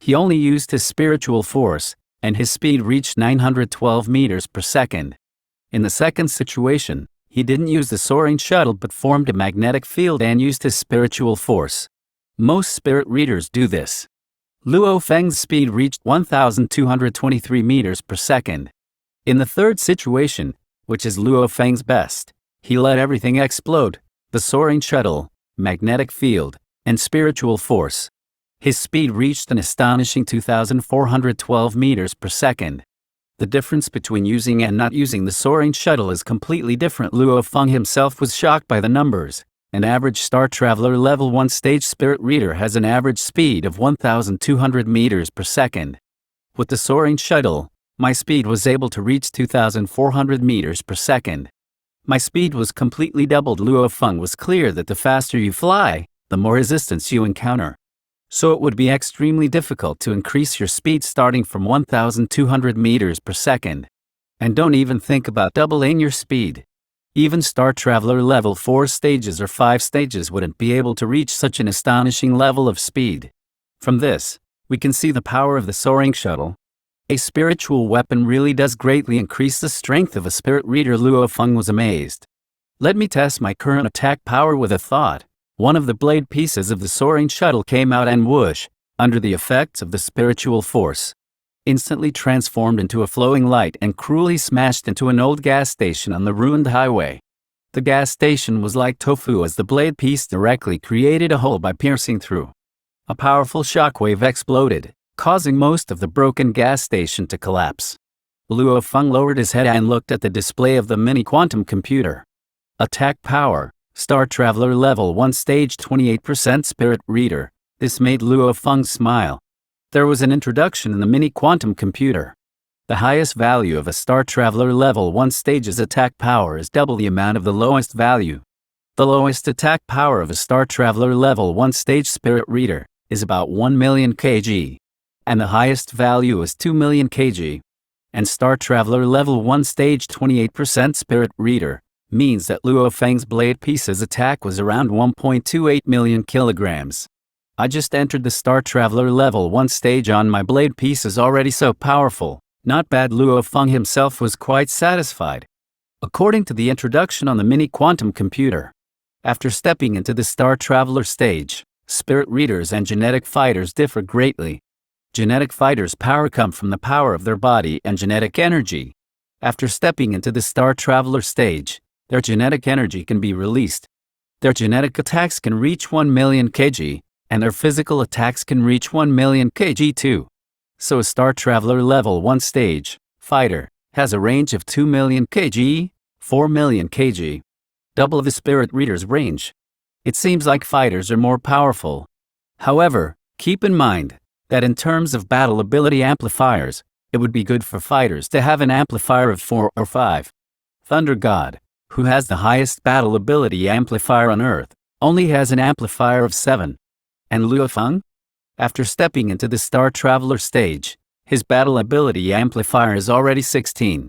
He only used his spiritual force, and his speed reached 912 meters per second. In the second situation, he didn't use the soaring shuttle but formed a magnetic field and used his spiritual force. Most spirit readers do this. Luo Feng's speed reached 1,223 meters per second. In the third situation, which is Luo Feng's best, he let everything explode, the soaring shuttle, magnetic field, and spiritual force. His speed reached an astonishing 2,412 meters per second. The difference between using and not using the soaring shuttle is completely different. Luo Feng himself was shocked by the numbers. An average Star Traveler Level 1 stage spirit reader has an average speed of 1,200 meters per second. With the soaring shuttle, my speed was able to reach 2,400 meters per second. My speed was completely doubled. Luo Feng was clear that the faster you fly, the more resistance you encounter. So it would be extremely difficult to increase your speed starting from 1,200 meters per second. And don't even think about doubling your speed. Even Star Traveler Level 4 stages or 5 stages wouldn't be able to reach such an astonishing level of speed. From this, we can see the power of the soaring shuttle. A spiritual weapon really does greatly increase the strength of a spirit reader. Luo Feng was amazed. Let me test my current attack power with a thought. One of the blade pieces of the soaring shuttle came out and whoosh, under the effects of the spiritual force, instantly transformed into a flowing light and cruelly smashed into an old gas station on the ruined highway. The gas station was like tofu as the blade piece directly created a hole by piercing through. A powerful shockwave exploded, causing most of the broken gas station to collapse. Luo Feng lowered his head and looked at the display of the mini quantum computer. Attack power, Star Traveler level 1 stage 28% spirit reader. This made Luo Feng smile. There was an introduction in the mini quantum computer. The highest value of a Star Traveler level 1 stage's attack power is double the amount of the lowest value. The lowest attack power of a Star Traveler level 1 stage spirit reader is about 1 million kg. And the highest value is 2 million kg. And Star Traveler level 1 stage 28% spirit reader means that Luo Feng's blade piece's attack was around 1.28 million kilograms. I just entered the Star Traveler level 1 stage on my blade piece is already so powerful. Not bad. Luo Feng himself was quite satisfied. According to the introduction on the mini quantum computer, after stepping into the Star Traveler stage, spirit readers and genetic fighters differ greatly. Genetic fighters' power comes from the power of their body and genetic energy. After stepping into the Star Traveler stage, their genetic energy can be released. Their genetic attacks can reach 1 million kg, and their physical attacks can reach 1 million kg too. So a Star Traveler level 1 stage fighter has a range of 2 million kg, 4 million kg. Double the spirit reader's range. It seems like fighters are more powerful. However, keep in mind that in terms of battle ability amplifiers, it would be good for fighters to have an amplifier of 4 or 5. Thunder God, who has the highest battle ability amplifier on Earth, only has an amplifier of 7. And Luo Feng? After stepping into the Star Traveler stage, his battle ability amplifier is already 16.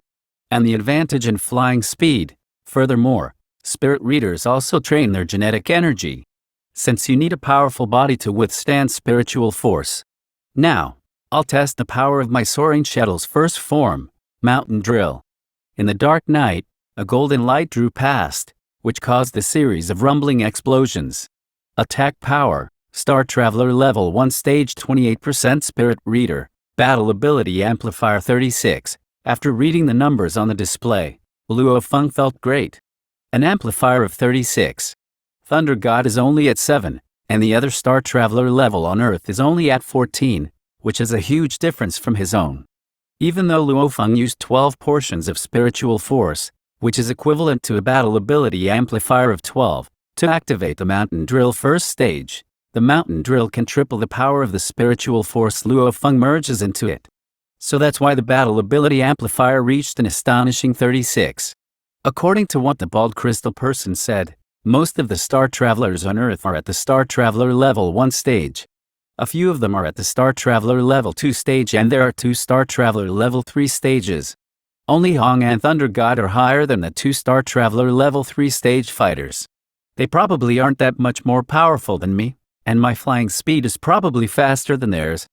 And the advantage in flying speed. Furthermore, spirit readers also train their genetic energy, since you need a powerful body to withstand spiritual force. Now, I'll test the power of my soaring shuttle's first form, Mountain Drill. In the dark night, a golden light drew past, which caused a series of rumbling explosions. Attack power, Star Traveler level 1 stage 28% spirit reader, battle ability amplifier 36. After reading the numbers on the display, Luo Feng felt great. An amplifier of 36. Thunder God is only at 7, and the other Star Traveler level on Earth is only at 14, which is a huge difference from his own. Even though Luo Feng used 12 portions of spiritual force, which is equivalent to a battle ability amplifier of 12, to activate the Mountain Drill first stage, the Mountain Drill can triple the power of the spiritual force Luo Feng merges into it. So that's why the battle ability amplifier reached an astonishing 36. According to what the bald crystal person said, most of the Star Travelers on Earth are at the Star Traveler level 1 stage. A few of them are at the Star Traveler level 2 stage, and there are 2 Star Traveler level 3 stages. Only Hong and Thunder God are higher than the 2 Star Traveler level 3 stage fighters. They probably aren't that much more powerful than me, and my flying speed is probably faster than theirs.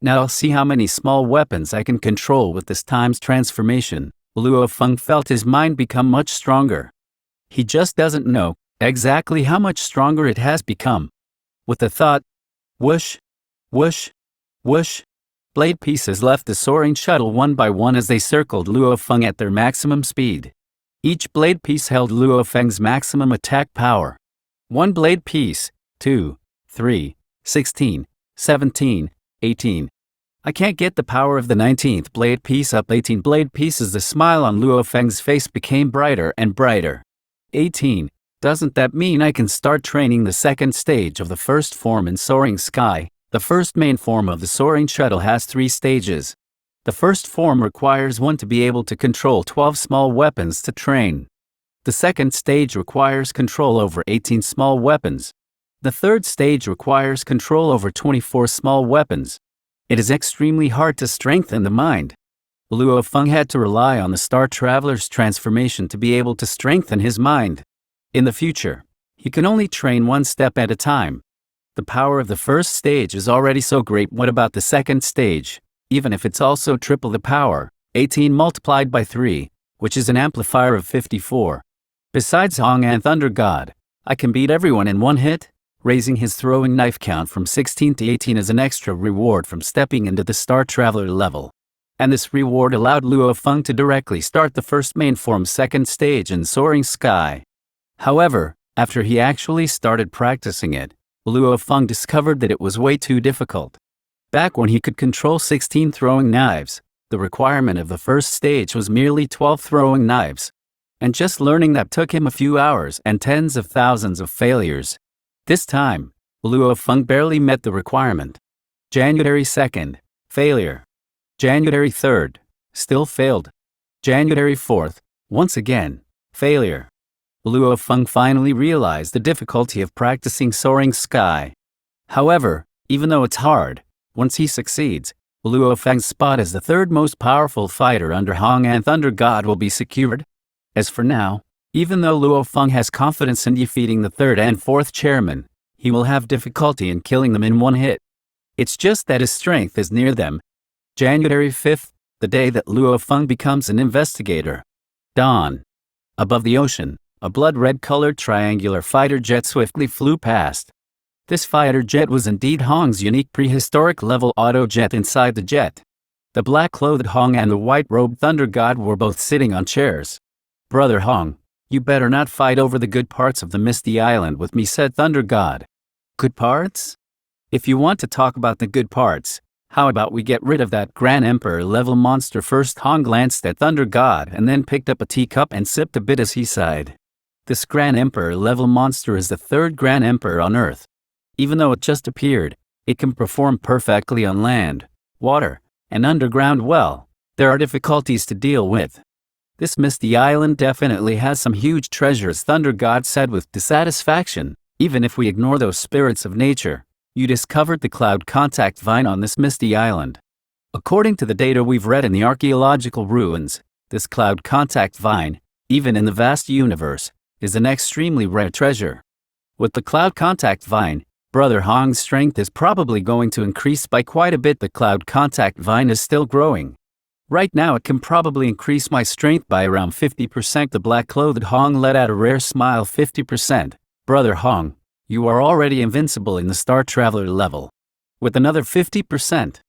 Now I'll see how many small weapons I can control with this time's transformation. Luo Feng felt his mind become much stronger. He just doesn't know exactly how much stronger it has become. With the thought, whoosh, whoosh, whoosh, blade pieces left the soaring shuttle one by one as they circled Luo Feng at their maximum speed. Each blade piece held Luo Feng's maximum attack power. 1 blade piece, 2, 3, 16, 17, 18. I can't get the power of the 19th blade piece up. 18 blade pieces. The smile on Luo Feng's face became brighter and brighter. 18. Doesn't that mean I can start training the second stage of the first form in Soaring Sky? The first main form of the soaring shuttle has 3 stages. The first form requires one to be able to control 12 small weapons to train. The second stage requires control over 18 small weapons. The third stage requires control over 24 small weapons. It is extremely hard to strengthen the mind. Luo Feng had to rely on the Star Traveler's transformation to be able to strengthen his mind. In the future, he can only train 1 step at a time. The power of the first stage is already so great. What about the second stage? Even if it's also triple the power, 18 multiplied by 3, which is an amplifier of 54. Besides Hong and Thunder God, I can beat everyone in 1 hit. Raising his throwing knife count from 16 to 18 as an extra reward from stepping into the Star Traveler level. And this reward allowed Luo Feng to directly start the first main form second stage in Soaring Sky. However, after he actually started practicing it, Luo Feng discovered that it was way too difficult. Back when he could control 16 throwing knives, The requirement of the first stage was merely 12 throwing knives. And just learning that took him a few hours and tens of thousands of failures. This time, Luo Feng barely met the requirement. January 2nd, failure. January 3rd, still failed. January 4th, once again, failure. Luo Feng finally realized the difficulty of practicing soaring sky. However, even though it's hard, once he succeeds, Luo Feng's spot as the third most powerful fighter under Hong and Thunder God will be secured. As for now, even though Luo Feng has confidence in defeating the third and fourth chairman, he will have difficulty in killing them in one hit. It's just that his strength is near them. January 5th, the day that Luo Feng becomes an investigator. Dawn. Above the ocean, a blood-red-colored triangular fighter jet swiftly flew past. This fighter jet was indeed Hong's unique prehistoric-level auto jet inside the jet. The black-clothed Hong and the white-robed Thunder God were both sitting on chairs. "Brother Hong, you better not fight over the good parts of the Misty Island with me," said Thunder God. "Good parts? If you want to talk about the good parts, how about we get rid of that Grand Emperor-level monster first?" Hong glanced at Thunder God and then picked up a teacup and sipped a bit as he sighed. This Grand Emperor-level monster is the third Grand Emperor on Earth. Even though it just appeared, it can perform perfectly on land, water, and underground. Well, there are difficulties to deal with. "This Misty Island definitely has some huge treasures," Thunder God said with dissatisfaction. "Even if we ignore those spirits of nature, you discovered the cloud contact vine on this Misty Island. According to the data we've read in the archaeological ruins, this cloud contact vine, even in the vast universe, is an extremely rare treasure. With the cloud contact vine, Brother Hong's strength is probably going to increase by quite a bit. The cloud contact vine is still growing. Right now it can probably increase my strength by around 50%. The black-clothed Hong let out a rare smile. 50%? Brother Hong, you are already invincible in the Star Traveler level. With another 50%.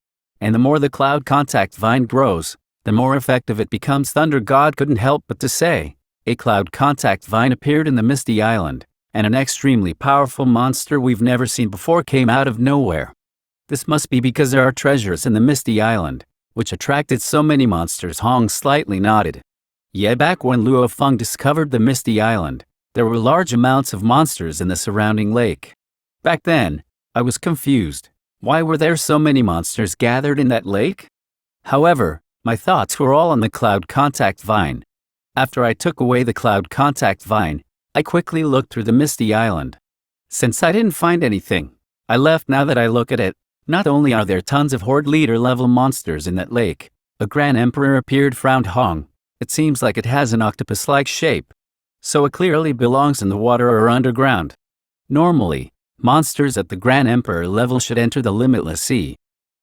And the more the cloud contact vine grows, the more effective it becomes." Thunder God couldn't help but to say. A cloud contact vine appeared in the Misty Island, and an extremely powerful monster we've never seen before came out of nowhere. This must be because there are treasures in the Misty Island, which attracted so many monsters. Hong slightly nodded. Yeah, back when Luo Feng discovered the Misty Island, there were large amounts of monsters in the surrounding lake. Back then, I was confused. Why were there so many monsters gathered in that lake? However, my thoughts were all on the cloud contact vine. After I took away the cloud contact vine, I quickly looked through the Misty Island. Since I didn't find anything, I left. Now that I look at it, not only are there tons of Horde leader-level monsters in that lake, a Grand Emperor appeared. Frowned Hong. It seems like it has an octopus-like shape. So it clearly belongs in the water or underground. Normally, monsters at the Grand Emperor level should enter the limitless sea.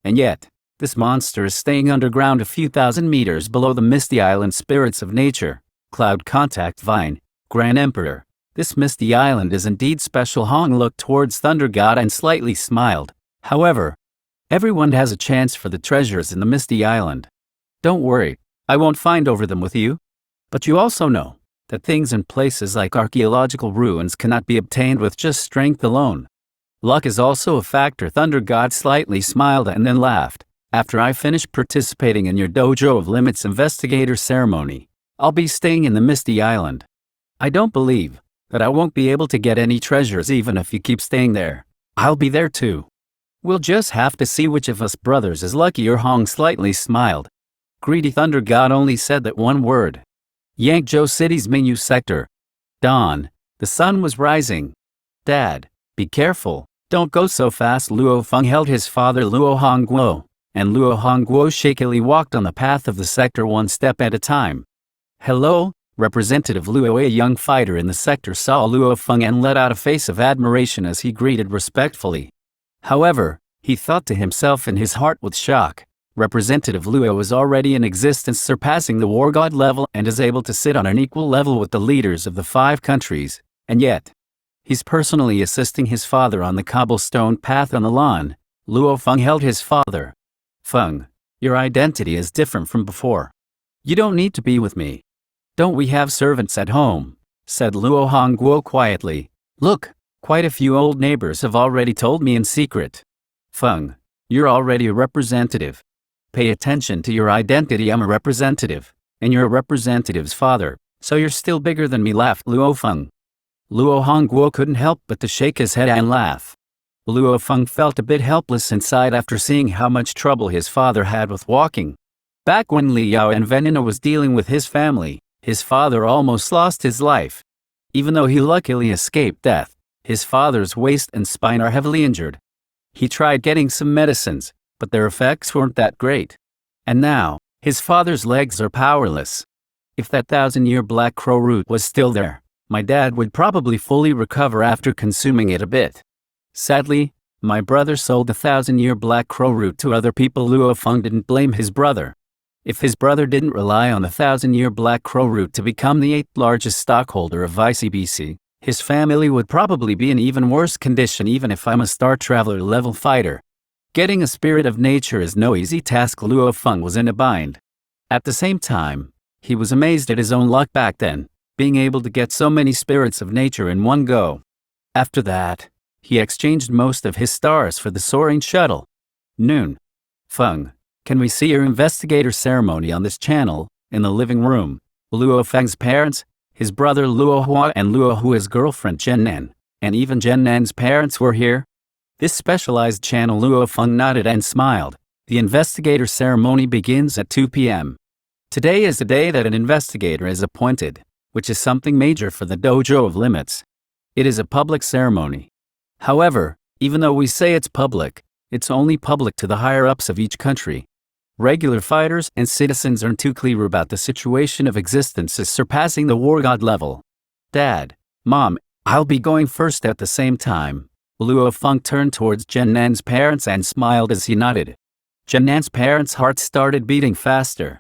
And yet, this monster is staying underground a few thousand meters below the Misty Island. Spirits of nature, cloud contact vine, Grand Emperor. This Misty Island is indeed special. Hong looked towards Thunder God and slightly smiled. However, everyone has a chance for the treasures in the Misty Island. Don't worry, I won't find over them with you. But you also know that things in places like archaeological ruins cannot be obtained with just strength alone. Luck is also a factor. Thunder God slightly smiled and then laughed. After I finish participating in your Dojo of Limits investigator ceremony, I'll be staying in the Misty Island. I don't believe that I won't be able to get any treasures even if you keep staying there. I'll be there too. We'll just have to see which of us brothers is luckier. Hong slightly smiled. Greedy Thunder God only said that one word. Yangzhou City's Mingyu sector. Dawn. The sun was rising. Dad, be careful. Don't go so fast. Luo Feng held his father Luo Hongguo, and Luo Hongguo shakily walked on the path of the sector one step at a time. Hello, Representative Luo. A young fighter in the sector saw Luo Feng and let out a face of admiration as he greeted respectfully. However, he thought to himself in his heart with shock. Representative Luo is already in existence, surpassing the war god level, and is able to sit on an equal level with the leaders of the 5 countries, and yet, he's personally assisting his father on the cobblestone path on the lawn. Luo Feng held his father. Feng, your identity is different from before. You don't need to be with me. Don't we have servants at home? Said Luo Hongguo quietly. Look, quite a few old neighbors have already told me in secret. Feng, you're already a representative. Pay attention to your identity. I'm a representative, and you're a representative's father, so you're still bigger than me, laughed Luo Feng. Luo Hongguo couldn't help but to shake his head and laugh. Luo Feng felt a bit helpless inside after seeing how much trouble his father had with walking. Back when Li Yao and Venina was dealing with his family, his father almost lost his life. Even though he luckily escaped death, his father's waist and spine are heavily injured. He tried getting some medicines, but their effects weren't that great. And now, his father's legs are powerless. If that 1,000-year black crow root was still there, my dad would probably fully recover after consuming it a bit. Sadly, my brother sold the 1,000-year black crow root to other people. Luo Feng didn't blame his brother. If his brother didn't rely on the 1,000-year black crow root to become the 8th largest stockholder of ICBC, his family would probably be in even worse condition. Even if I'm a Star Traveler level fighter, getting a spirit of nature is no easy task. Luo Feng was in a bind. At the same time, he was amazed at his own luck back then, being able to get so many spirits of nature in one go. After that, he exchanged most of his stars for the soaring shuttle. Noon. Feng, can we see your investigator ceremony on this channel, in the living room? Luo Feng's parents, his brother Luo Hua and Luo Hua's girlfriend Jen Nan, and even Jen Nan's parents were here. This specialized channel. Luo Feng nodded and smiled. The investigator ceremony begins at 2 p.m. Today is the day that an investigator is appointed, which is something major for the Dojo of Limits. It is a public ceremony. However, even though we say it's public, it's only public to the higher-ups of each country. Regular fighters and citizens aren't too clear about the situation of existences surpassing the war god level. Dad, Mom, I'll be going first at the same time. Luo Feng turned towards Jen Nan's parents and smiled as he nodded. Jen Nan's parents' hearts started beating faster.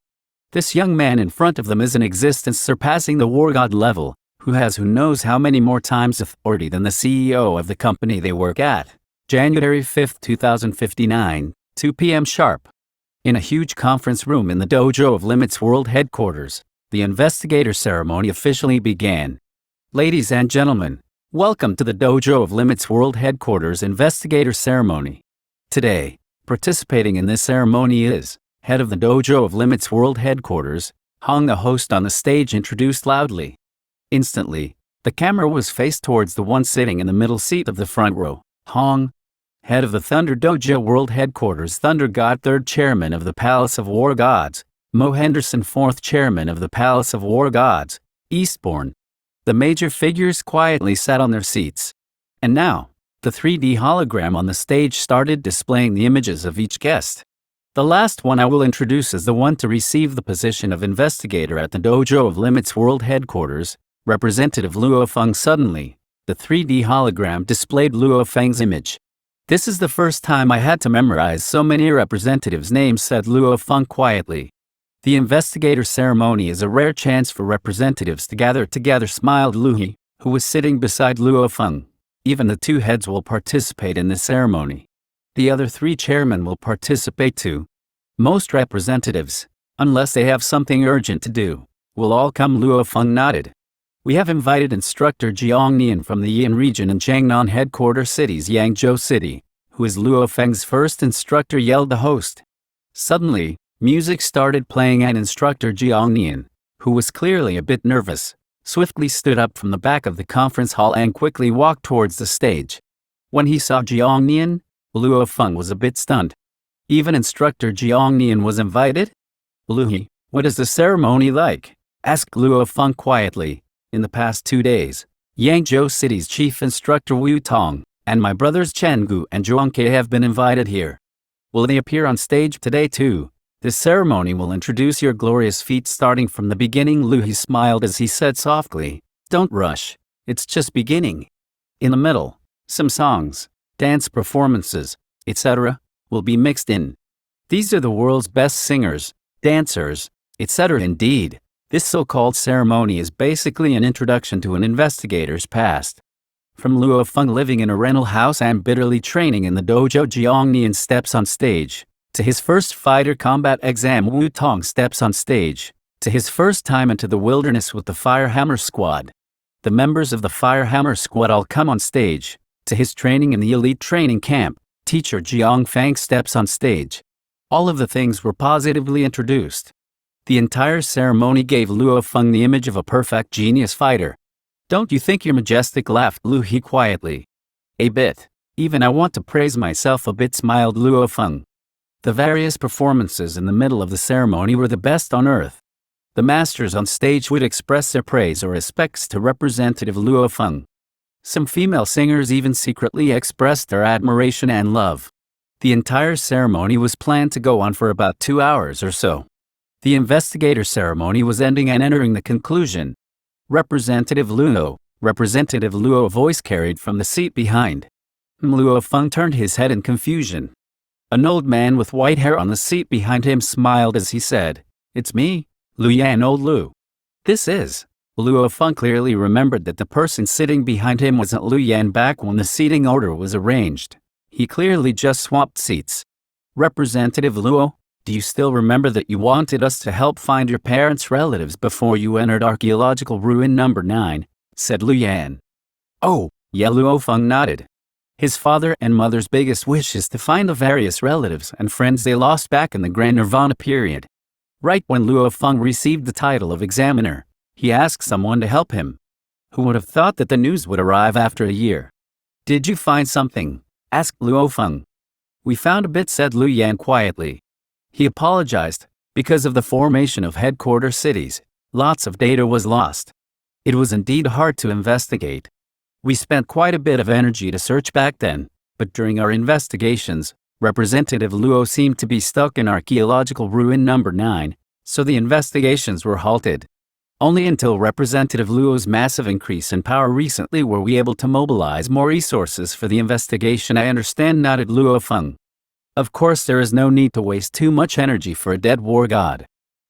This young man in front of them is an existence surpassing the war god level, who has who knows how many more times authority than the CEO of the company they work at. January 5, 2059, 2 p.m. sharp. In a huge conference room in the Dojo of Limits World Headquarters, the investigator ceremony officially began. Ladies and gentlemen, welcome to the Dojo of Limits World Headquarters Investigator Ceremony. Today, participating in this ceremony is head of the Dojo of Limits World Headquarters, Hong. The host on the stage introduced loudly. Instantly, the camera was faced towards the one sitting in the middle seat of the front row, Hong. Head of the Thunder Dojo World Headquarters, Thunder God, 3rd Chairman of the Palace of War Gods, Mo Henderson, 4th Chairman of the Palace of War Gods, Eastbourne. The major figures quietly sat on their seats. And now, the 3D hologram on the stage started displaying the images of each guest. The last one I will introduce is the one to receive the position of investigator at the Dojo of Limits World Headquarters, Representative Luo Feng. Suddenly, the 3D hologram displayed Luo Feng's image. This is the first time I had to memorize so many representatives' names, said Luo Feng quietly. The investigator ceremony is a rare chance for representatives to gather together, smiled Lu He, who was sitting beside Luo Feng. Even the 2 heads will participate in the ceremony. The other 3 chairmen will participate too. Most representatives, unless they have something urgent to do, will all come. Luo Feng nodded. We have invited instructor Jiang Nian from the Yan region and Changnan headquarter cities, Yangzhou City, who is Luo Feng's first instructor, yelled the host. Suddenly, music started playing and instructor Jiang Nian, who was clearly a bit nervous, swiftly stood up from the back of the conference hall and quickly walked towards the stage. When he saw Jiang Nian, Luo Feng was a bit stunned. Even instructor Jiang Nian was invited? Lu He, what is the ceremony like? Asked Luo Feng quietly. In the past 2 days, Yangzhou City's chief instructor Wu Tong, and my brothers Chen Gu and Zhuang Ke have been invited here. Will they appear on stage today too? This ceremony will introduce your glorious feats starting from the beginning. Lu He smiled as he said softly, don't rush, it's just beginning. In the middle, some songs, dance performances, etc., will be mixed in. These are the world's best singers, dancers, etc. Indeed. This so-called ceremony is basically an introduction to an investigator's past. From Luo Feng living in a rental house and bitterly training in the dojo, Jiang Nian steps on stage, to his first fighter combat exam, Wu Tong steps on stage, to his first time into the wilderness with the Firehammer Squad. The members of the Firehammer Squad all come on stage, to his training in the elite training camp, teacher Jiang Fang steps on stage. All of the things were positively introduced. The entire ceremony gave Luo Feng the image of a perfect genius fighter. "Don't you think you're majestic?" laughed Lu He quietly. "A bit. Even I want to praise myself a bit," smiled Luo Feng. The various performances in the middle of the ceremony were the best on earth. The masters on stage would express their praise or respects to Representative Luo Feng. Some female singers even secretly expressed their admiration and love. The entire ceremony was planned to go on for about 2 hours or so. The investigator ceremony was ending and entering the conclusion. Representative Luo, voice carried from the seat behind. Luo Feng turned his head in confusion. An old man with white hair on the seat behind him smiled as he said, "It's me, Lu Yan, old Lu." "This is." Luo Feng clearly remembered that the person sitting behind him wasn't Lu Yan back when the seating order was arranged. He clearly just swapped seats. "Representative Luo, do you still remember that you wanted us to help find your parents' relatives before you entered archaeological ruin number 9, said Lu Yan. "Oh, yeah," Luo Feng nodded. His father and mother's biggest wish is to find the various relatives and friends they lost back in the Grand Nirvana period. Right when Luo Feng received the title of examiner, he asked someone to help him. Who would have thought that the news would arrive after a year? "Did you find something?" asked Luo Feng. "We found a bit," said Lu Yan quietly. He apologized. Because of the formation of headquarter cities, lots of data was lost. It was indeed hard to investigate. We spent quite a bit of energy to search back then, but during our investigations, Representative Luo seemed to be stuck in archaeological ruin number 9, so the investigations were halted. Only until Representative Luo's massive increase in power recently were we able to mobilize more resources for the investigation. "I understand," nodded Luo Feng. Of course, there is no need to waste too much energy for a dead war god.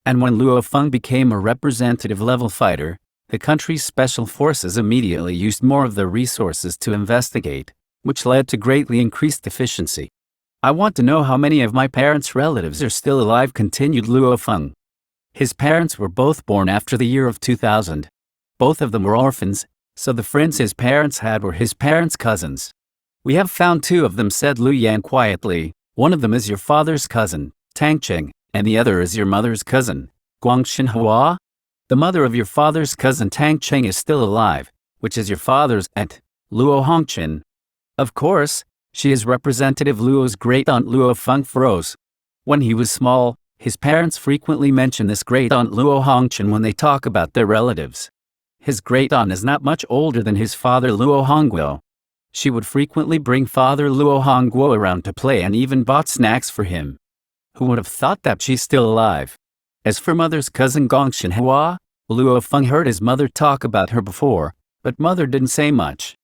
And when Luo Feng became a representative-level fighter, the country's special forces immediately used more of their resources to investigate, which led to greatly increased efficiency. "I want to know how many of my parents' relatives are still alive," continued Luo Feng. His parents were both born after the year of 2000. Both of them were orphans, so the friends his parents had were his parents' cousins. "We have found 2 of them," said Lu Yan quietly. "One of them is your father's cousin, Tang Cheng, and the other is your mother's cousin, Guangxin Hua. The mother of your father's cousin Tang Cheng is still alive, which is your father's aunt, Luo Hongqin. Of course, she is Representative Luo's great-aunt." Luo Feng froze. When he was small, his parents frequently mention this great-aunt Luo Hongqin when they talk about their relatives. His great-aunt is not much older than his father Luo Hongguo. She would frequently bring father Luo Hongguo around to play and even bought snacks for him. Who would have thought that she's still alive? As for mother's cousin Guangxin Hua, Luo Feng heard his mother talk about her before, but mother didn't say much.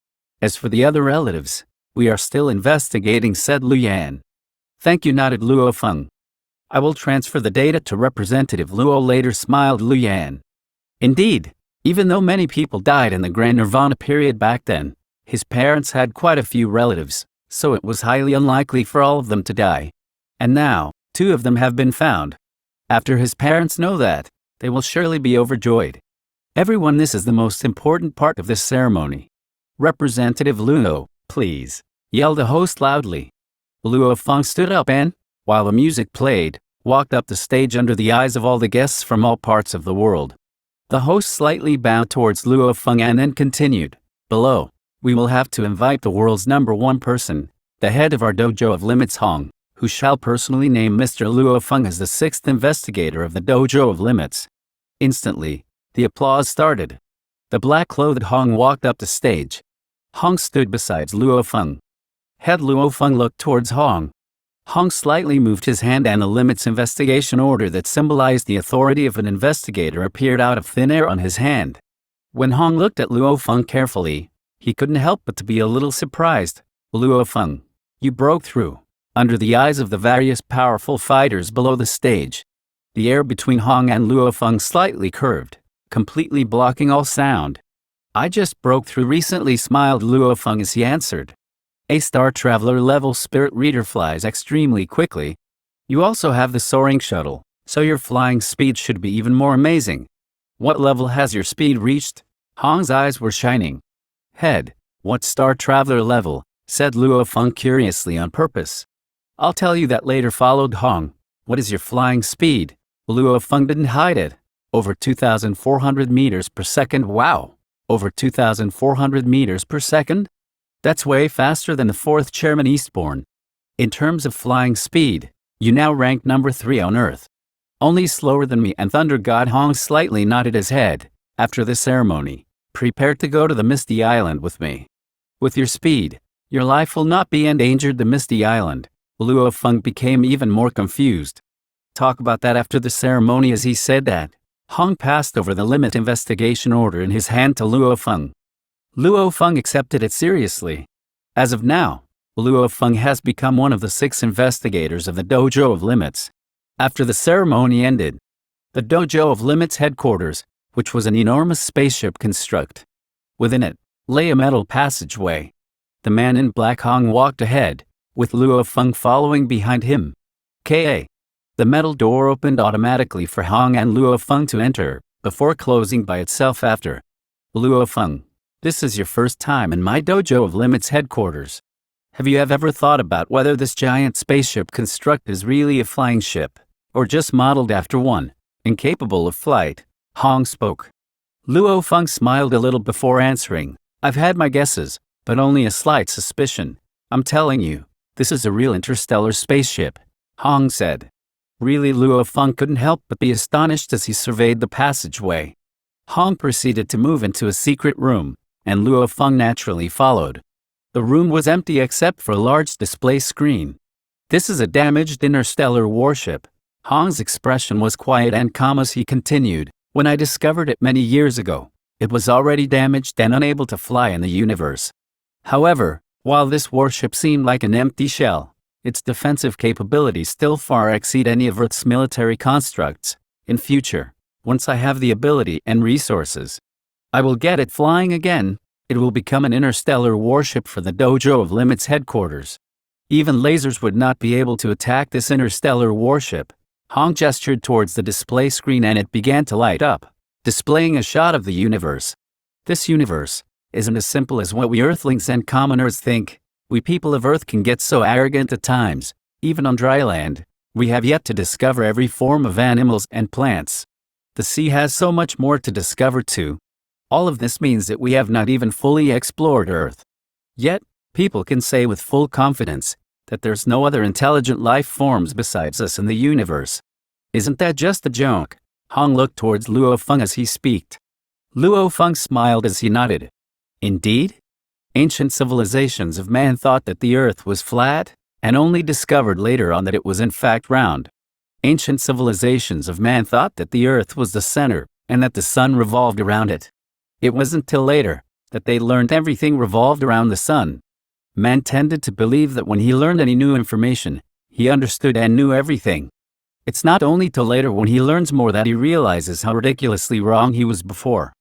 "As for the other relatives, we are still investigating," said Lu Yan. "Thank you," nodded Luo Feng. "I will transfer the data to Representative Luo later," smiled Lu Yan. Indeed, even though many people died in the Grand Nirvana period back then, his parents had quite a few relatives, so it was highly unlikely for all of them to die. And now, 2 of them have been found. After his parents know that, they will surely be overjoyed. "Everyone, this is the most important part of this ceremony. Representative Luo, please," yelled the host loudly. Luo Feng stood up and, while the music played, walked up the stage under the eyes of all the guests from all parts of the world. The host slightly bowed towards Luo Feng and then continued, "Below, we will have to invite the world's #1 person, the head of our dojo of limits, Hong, who shall personally name Mr. Luo Feng as the 6th investigator of the dojo of limits." Instantly, the applause started. The black-clothed Hong walked up the stage. Hong stood beside Luo Feng. Head Luo Feng looked towards Hong. Hong slightly moved his hand and a limits investigation order that symbolized the authority of an investigator appeared out of thin air on his hand. When Hong looked at Luo Feng carefully, he couldn't help but to be a little surprised. "Luo Feng, you broke through." Under the eyes of the various powerful fighters below the stage, the air between Hong and Luo Feng slightly curved, completely blocking all sound. "I just broke through recently," smiled Luo Feng as he answered. "A Star Traveler level spirit reader flies extremely quickly. You also have the soaring shuttle, so your flying speed should be even more amazing. What level has your speed reached?" Hong's eyes were shining. "Head, what Star Traveler level?" said Luo Feng curiously on purpose. "I'll tell you that later," followed Hong. What is your flying speed? Luo Feng didn't hide it. Over 2,400 meters per second. Wow! Over 2,400 meters per second? That's way faster than the fourth chairman Eastbourne. In terms of flying speed, you now rank number 3 on Earth. Only slower than me. And Thunder God Hong slightly nodded his head. After the ceremony, prepare to go to the Misty Island with me. With your speed, your life will not be endangered. The Misty Island. Luo Feng became even more confused. Talk about that. After the ceremony, as he said that, Hong passed over the limit investigation order in his hand to Luo Feng. Luo Feng accepted it seriously. As of now, Luo Feng has become one of the 6 investigators of the Dojo of Limits. After the ceremony ended, the Dojo of Limits headquarters, which was an enormous spaceship construct. Within it lay a metal passageway. The man in black Hong walked ahead, with Luo Feng following behind him. Ka. The metal door opened automatically for Hong and Luo Feng to enter, before closing by itself after. Luo Feng, this is your first time in my Dojo of Limits headquarters. Have you ever thought about whether this giant spaceship construct is really a flying ship, or just modeled after one, incapable of flight? Hong spoke. Luo Feng smiled a little before answering. I've had my guesses, but only a slight suspicion. I'm telling you, this is a real interstellar spaceship, Hong said. Really? Luo Feng couldn't help but be astonished as he surveyed the passageway. Hong proceeded to move into a secret room, and Luo Feng naturally followed. The room was empty except for a large display screen. This is a damaged interstellar warship. Hong's expression was quiet and calm as he continued. When I discovered it many years ago, it was already damaged and unable to fly in the universe. However, while this warship seemed like an empty shell, its defensive capabilities still far exceed any of Earth's military constructs. In future, once I have the ability and resources, I will get it flying again. It will become an interstellar warship for the Dojo of Limits headquarters. Even lasers would not be able to attack this interstellar warship. Hong gestured towards the display screen and it began to light up, displaying a shot of the universe. This universe isn't as simple as what we Earthlings and commoners think. We people of Earth can get so arrogant at times. Even on dry land, we have yet to discover every form of animals and plants. The sea has so much more to discover too. All of this means that we have not even fully explored Earth. Yet, people can say with full confidence that there's no other intelligent life forms besides us in the universe. Isn't that just a joke? Hong looked towards Luo Feng as he speaked. Luo Feng smiled as he nodded. Indeed? Ancient civilizations of man thought that the Earth was flat, and only discovered later on that it was in fact round. Ancient civilizations of man thought that the Earth was the center, and that the sun revolved around it. It wasn't till later that they learned everything revolved around the sun. Man tended to believe that when he learned any new information, he understood and knew everything. It's not only till later when he learns more that he realizes how ridiculously wrong he was before.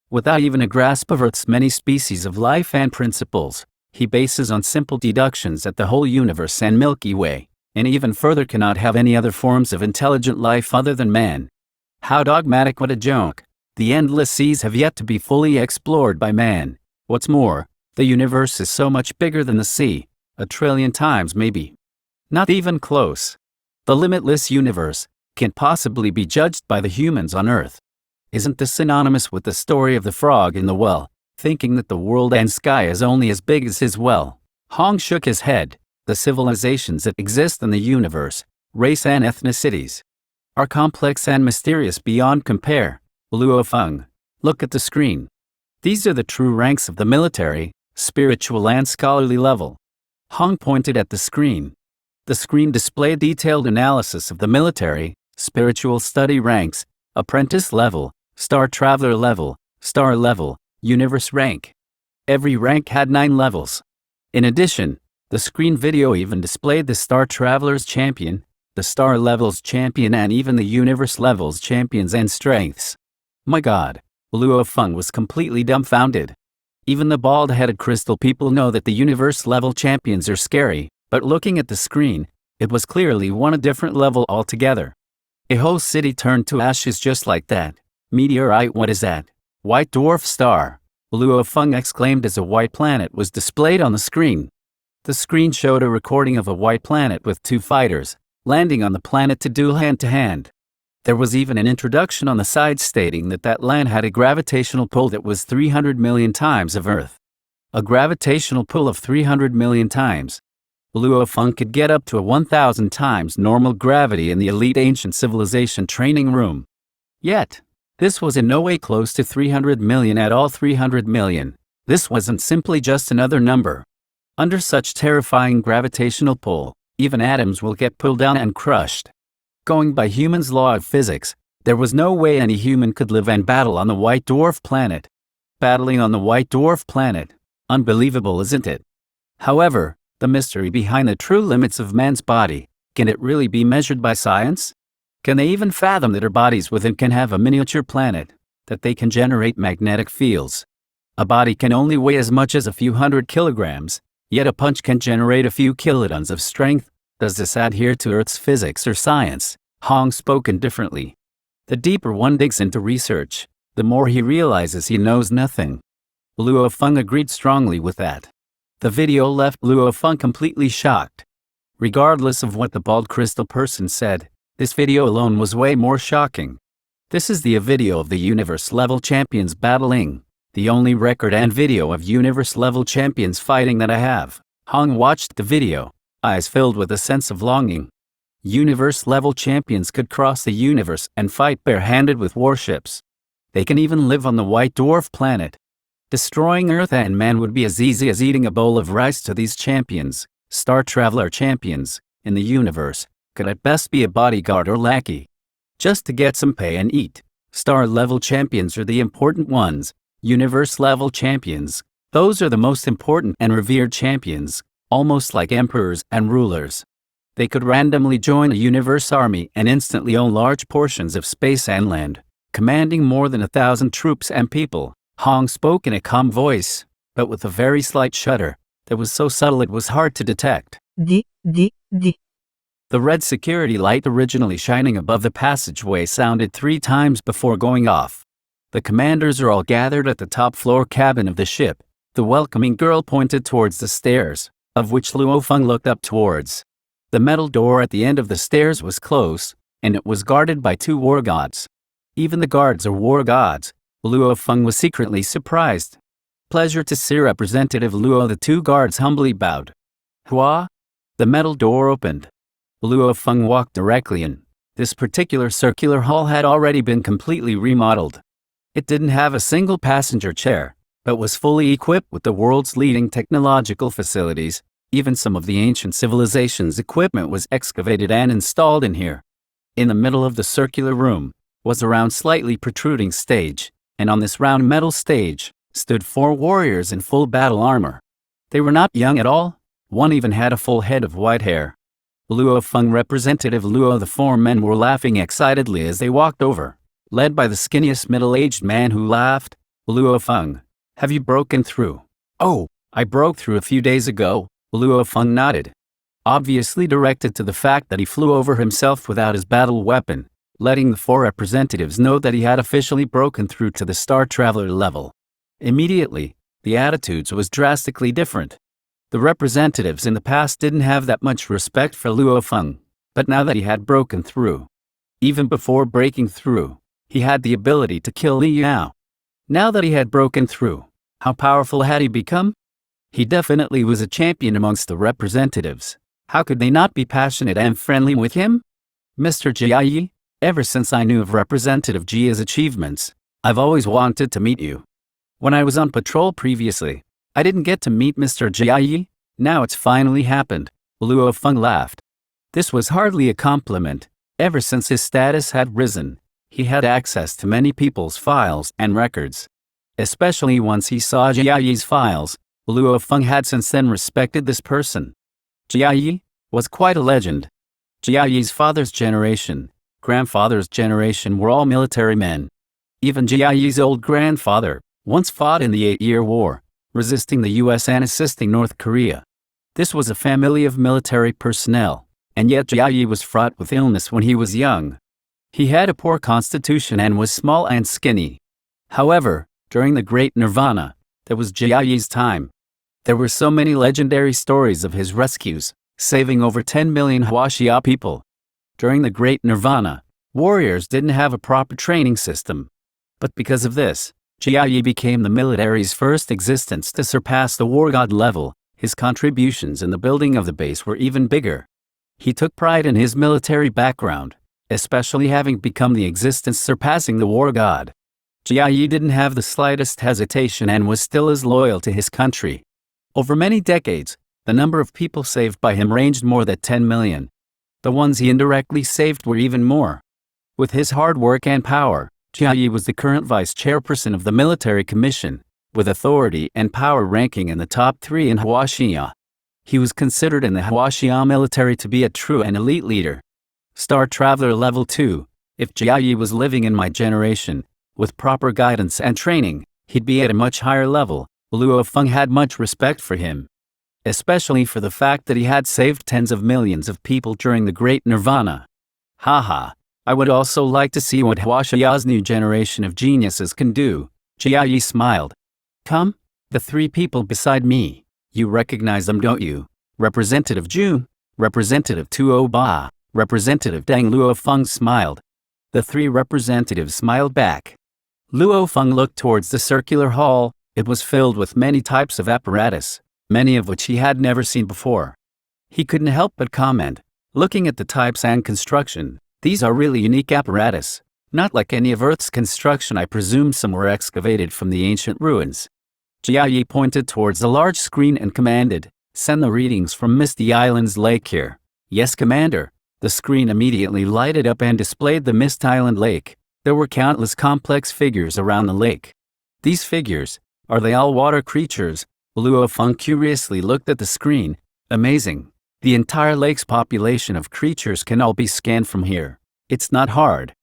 Without even a grasp of Earth's many species of life and principles, he bases on simple deductions that the whole universe and Milky Way, and even further, cannot have any other forms of intelligent life other than man. How dogmatic! What a joke! The endless seas have yet to be fully explored by man. What's more, the universe is so much bigger than the sea, 1 trillion times maybe. Not even close. The limitless universe can't possibly be judged by the humans on Earth. Isn't this synonymous with the story of the frog in the well, thinking that the world and sky is only as big as his well? Hong shook his head. The civilizations that exist in the universe, race and ethnicities, are complex and mysterious beyond compare. Luo Feng, look at the screen. These are the true ranks of the military, spiritual and scholarly level. Hong pointed at the screen. The screen displayed detailed analysis of the military, spiritual study ranks, apprentice level, star traveler level, star level, universe rank. Every rank had 9 levels. In addition, the screen video even displayed the Star Traveler's champion, the Star Levels champion and even the Universe Levels champions and strengths. My God, Luo Feng was completely dumbfounded. Even the bald-headed crystal people know that the Universe Level champions are scary, but looking at the screen, it was clearly one a different level altogether. A whole city turned to ashes just like that. Meteorite, what is that? White dwarf star, Luo Feng exclaimed as a white planet was displayed on the screen. The screen showed a recording of a white planet with 2 fighters, landing on the planet to duel hand-to-hand. There was even an introduction on the side stating that that land had a gravitational pull that was 300 million times of Earth. A gravitational pull of 300 million times. Luo Feng could get up to a 1,000 times normal gravity in the elite ancient civilization training room. Yet, this was in no way close to 300 million at all. 300 million. This wasn't simply just another number. Under such terrifying gravitational pull, even atoms will get pulled down and crushed. Going by humans' law of physics, there was no way any human could live and battle on the white dwarf planet. Battling on the white dwarf planet. Unbelievable, isn't it? However, the mystery behind the true limits of man's body, can it really be measured by science? Can they even fathom that our bodies within can have a miniature planet, that they can generate magnetic fields? A body can only weigh as much as a few hundred kilograms, yet a punch can generate a few kilotons of strength. Does this adhere to Earth's physics or science? Hong spoke indifferently. The deeper one digs into research, the more he realizes he knows nothing. Luo Feng agreed strongly with that. The video left Luo Feng completely shocked. Regardless of what the bald crystal person said, this video alone was way more shocking. This is the video of the universe-level champions battling, the only record and video of universe-level champions fighting that I have. Hong watched the video, eyes filled with a sense of longing. Universe-level champions could cross the universe and fight barehanded with warships. They can even live on the white dwarf planet. Destroying Earth and man would be as easy as eating a bowl of rice to these champions. Star Traveler champions, in the universe, could at best be a bodyguard or lackey. Just to get some pay and eat. Star-level champions are the important ones. Universe-level champions, those are the most important and revered champions, almost like emperors and rulers. They could randomly join a universe army and instantly own large portions of space and land, commanding more than 1,000 troops and people. Hong spoke in a calm voice, but with a very slight shudder that was so subtle it was hard to detect. The red security light originally shining above the passageway sounded 3 times before going off. The commanders are all gathered at the top floor cabin of the ship. The welcoming girl pointed towards the stairs, of which Luo Feng looked up towards. The metal door at the end of the stairs was closed, and it was guarded by 2 war gods. Even the guards are war gods. Luo Feng was secretly surprised. Pleasure to see Representative Luo. The 2 guards humbly bowed. Hua? The metal door opened. Luo Feng walked directly in. This particular circular hall had already been completely remodeled. It didn't have a single passenger chair, but was fully equipped with the world's leading technological facilities. Even some of the ancient civilization's equipment was excavated and installed in here. In the middle of the circular room was a round, slightly protruding stage, and on this round metal stage stood 4 warriors in full battle armor. They were not young at all. One even had a full head of white hair. Luo Feng, Representative Luo. The 4 men were laughing excitedly as they walked over, led by the skinniest middle-aged man who laughed. Luo Feng, have you broken through? Oh, I broke through a few days ago. Luo Feng nodded, obviously directed to the fact that he flew over himself without his battle weapon, letting the 4 representatives know that he had officially broken through to the Star Traveler level. Immediately, the attitudes was drastically different. The representatives in the past didn't have that much respect for Luo Feng, but now that he had broken through, even before breaking through, he had the ability to kill Li Yao. Now that he had broken through, how powerful had he become? He definitely was a champion amongst the representatives. How could they not be passionate and friendly with him? Mr. Jiayi, ever since I knew of Representative Jia's achievements, I've always wanted to meet you. When I was on patrol previously, I didn't get to meet Mr. Jiayi. Now it's finally happened. Luo Feng laughed. This was hardly a compliment. Ever since his status had risen, he had access to many people's files and records. Especially once he saw Jiayi's files, Luo Feng had since then respected this person. Jiayi was quite a legend. Jiayi's father's generation, grandfather's generation were all military men. Even Jiayi's old grandfather once fought in the 8-Year War, resisting the US and assisting North Korea. This was a family of military personnel, and yet Jiayi was fraught with illness when he was young. He had a poor constitution and was small and skinny. However, during the Great Nirvana, that was Jiayi's time. There were so many legendary stories of his rescues, saving over 10 million Huaxia people, During the Great Nirvana, warriors didn't have a proper training system. But because of this, Jia became the military's first existence to surpass the war god level. His contributions in the building of the base were even bigger. He took pride in his military background, especially having become the existence surpassing the war god. Jia didn't have the slightest hesitation and was still as loyal to his country. Over many decades, the number of people saved by him ranged more than 10 million. The ones he indirectly saved were even more. With his hard work and power, Jia was the current vice chairperson of the military commission, with authority and power ranking in the top 3 in Huaxia. He was considered in the Huaxia military to be a true and elite leader. Star Traveler Level 2. If Jia was living in my generation, with proper guidance and training, he'd be at a much higher level. Luo Feng had much respect for him, especially for the fact that he had saved tens of millions of people during the Great Nirvana. Haha, I would also like to see what Huaxia's new generation of geniuses can do. Jia smiled. Come, the 3 people beside me. You recognize them, don't you? Representative Jun, Representative Tuo Ba, Representative Deng. Luo Feng smiled. The 3 representatives smiled back. Luo Feng looked towards the circular hall. It was filled with many types of apparatus, many of which he had never seen before. He couldn't help but comment, looking at the types and construction, these are really unique apparatus, not like any of Earth's construction. I presume some were excavated from the ancient ruins. Jia pointed towards the large screen and commanded, send the readings from Misty Island's lake here. Yes, Commander. The screen immediately lighted up and displayed the Mist Island lake. There were countless complex figures around the lake. These figures, are they all water creatures? Luo Feng curiously looked at the screen. Amazing. The entire lake's population of creatures can all be scanned from here. It's not hard.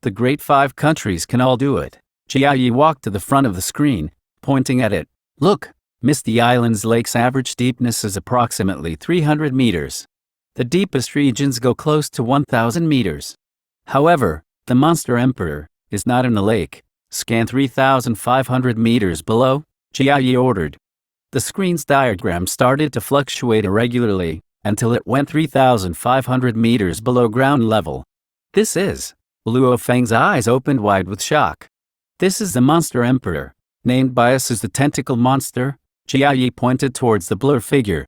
The Great 5 countries can all do it. Jia walked to the front of the screen, pointing at it. Look, Misty Island's lake's average deepness is approximately 300 meters. The deepest regions go close to 1,000 meters. However, the Monster Emperor is not in the lake. Scan 3,500 meters below, Jia ordered. The screen's diagram started to fluctuate irregularly, until it went 3,500 meters below ground level. This is... Luo Feng's eyes opened wide with shock. This is the Monster Emperor, named by us as the Tentacle Monster. Jia pointed towards the blur figure.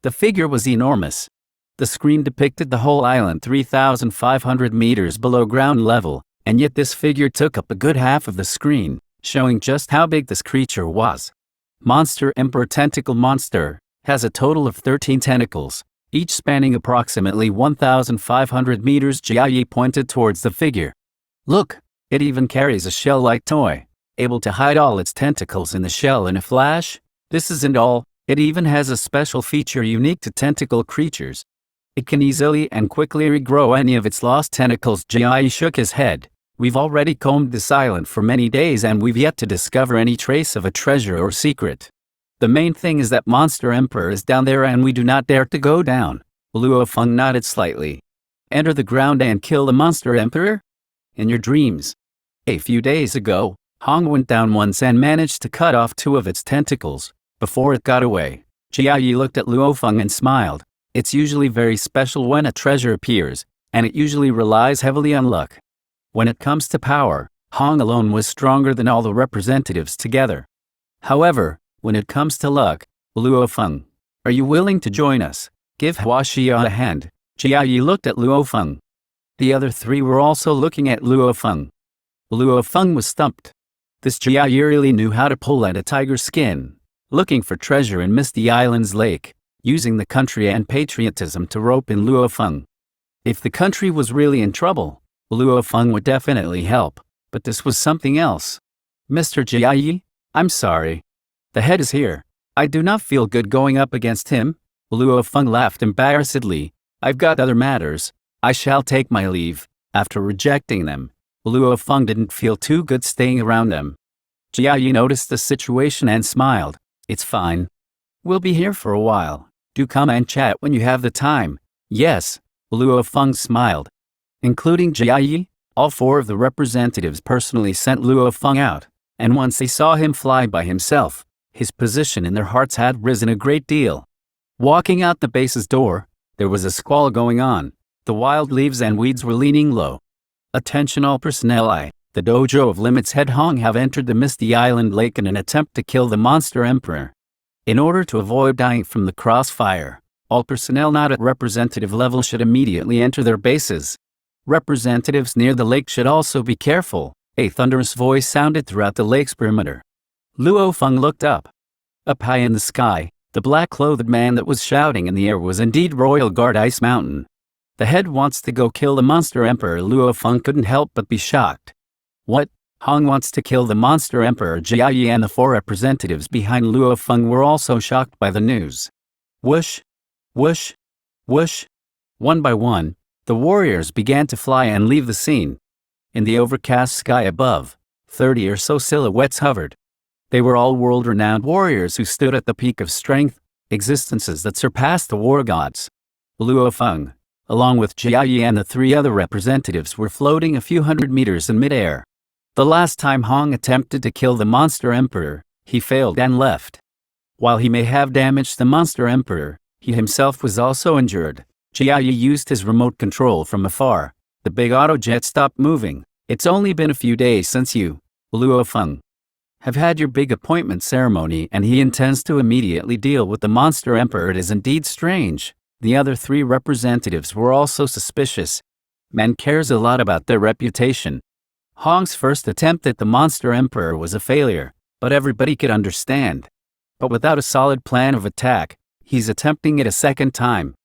The figure was enormous. The screen depicted the whole island 3,500 meters below ground level, and yet this figure took up a good half of the screen, showing just how big this creature was. Monster Emperor Tentacle Monster has a total of 13 tentacles, each spanning approximately 1,500 meters. Jia pointed towards the figure. Look, it even carries a shell-like toy, able to hide all its tentacles in the shell in a flash. This isn't all, it even has a special feature unique to tentacle creatures. It can easily and quickly regrow any of its lost tentacles. Jia shook his head. We've already combed this island for many days and we've yet to discover any trace of a treasure or secret. The main thing is that Monster Emperor is down there and we do not dare to go down. Luo Feng nodded slightly. Enter the ground and kill the Monster Emperor? In your dreams. A few days ago, Hong went down once and managed to cut off 2 of its tentacles, before it got away. Jia looked at Luo Feng and smiled. It's usually very special when a treasure appears, and it usually relies heavily on luck. When it comes to power, Hong alone was stronger than all the representatives together. However, when it comes to luck, Luo Feng, are you willing to join us? Give Huaxia a hand. Jia looked at Luo Feng. The other 3 were also looking at Luo Feng. Luo Feng was stumped. This Jia really knew how to pull at a tiger's skin, looking for treasure in Misty Island's lake, using the country and patriotism to rope in Luo Feng. If the country was really in trouble, Luo Feng would definitely help, but this was something else. Mr. Jia, I'm sorry. The head is here. I do not feel good going up against him. Luo Feng laughed embarrassedly. I've got other matters. I shall take my leave. After rejecting them, Luo Feng didn't feel too good staying around them. Jia noticed the situation and smiled. It's fine. We'll be here for a while. Do come and chat when you have the time. Yes, Luo Feng smiled. Including Jia, all 4 of the representatives personally sent Luo Feng out, and once they saw him fly by himself, his position in their hearts had risen a great deal. Walking out the base's door, there was a squall going on. The wild leaves and weeds were leaning low. Attention all personnel, the dojo of Limit's head Hong have entered the Misty Island Lake in an attempt to kill the monster emperor. In order to avoid dying from the crossfire, all personnel not at representative level should immediately enter their bases. Representatives near the lake should also be careful. A thunderous voice sounded throughout the lake's perimeter. Luo Feng looked up. Up high in the sky, the black-clothed man that was shouting in the air was indeed Royal Guard Ice Mountain. The head wants to go kill the monster emperor. Luo Feng couldn't help but be shocked. What? Hong wants to kill the monster emperor? Jia Yi and the 4 representatives behind Luo Feng were also shocked by the news. Whoosh! Whoosh! Whoosh! One by one, the warriors began to fly and leave the scene. In the overcast sky above, 30 or so silhouettes hovered. They were all world-renowned warriors who stood at the peak of strength, existences that surpassed the war gods. Luo Feng, along with Jia Yi and the 3 other representatives, were floating a few hundred meters in midair. The last time Hong attempted to kill the monster emperor, he failed and left. While he may have damaged the monster emperor, he himself was also injured. Jia Yi used his remote control from afar. The big autojet stopped moving. It's only been a few days since you, Luo Feng, have had your big appointment ceremony, and he intends to immediately deal with the monster emperor. It is indeed strange. The other 3 representatives were also suspicious. Man cares a lot about their reputation. Hong's first attempt at the monster emperor was a failure, but everybody could understand. But without a solid plan of attack, he's attempting it a second time.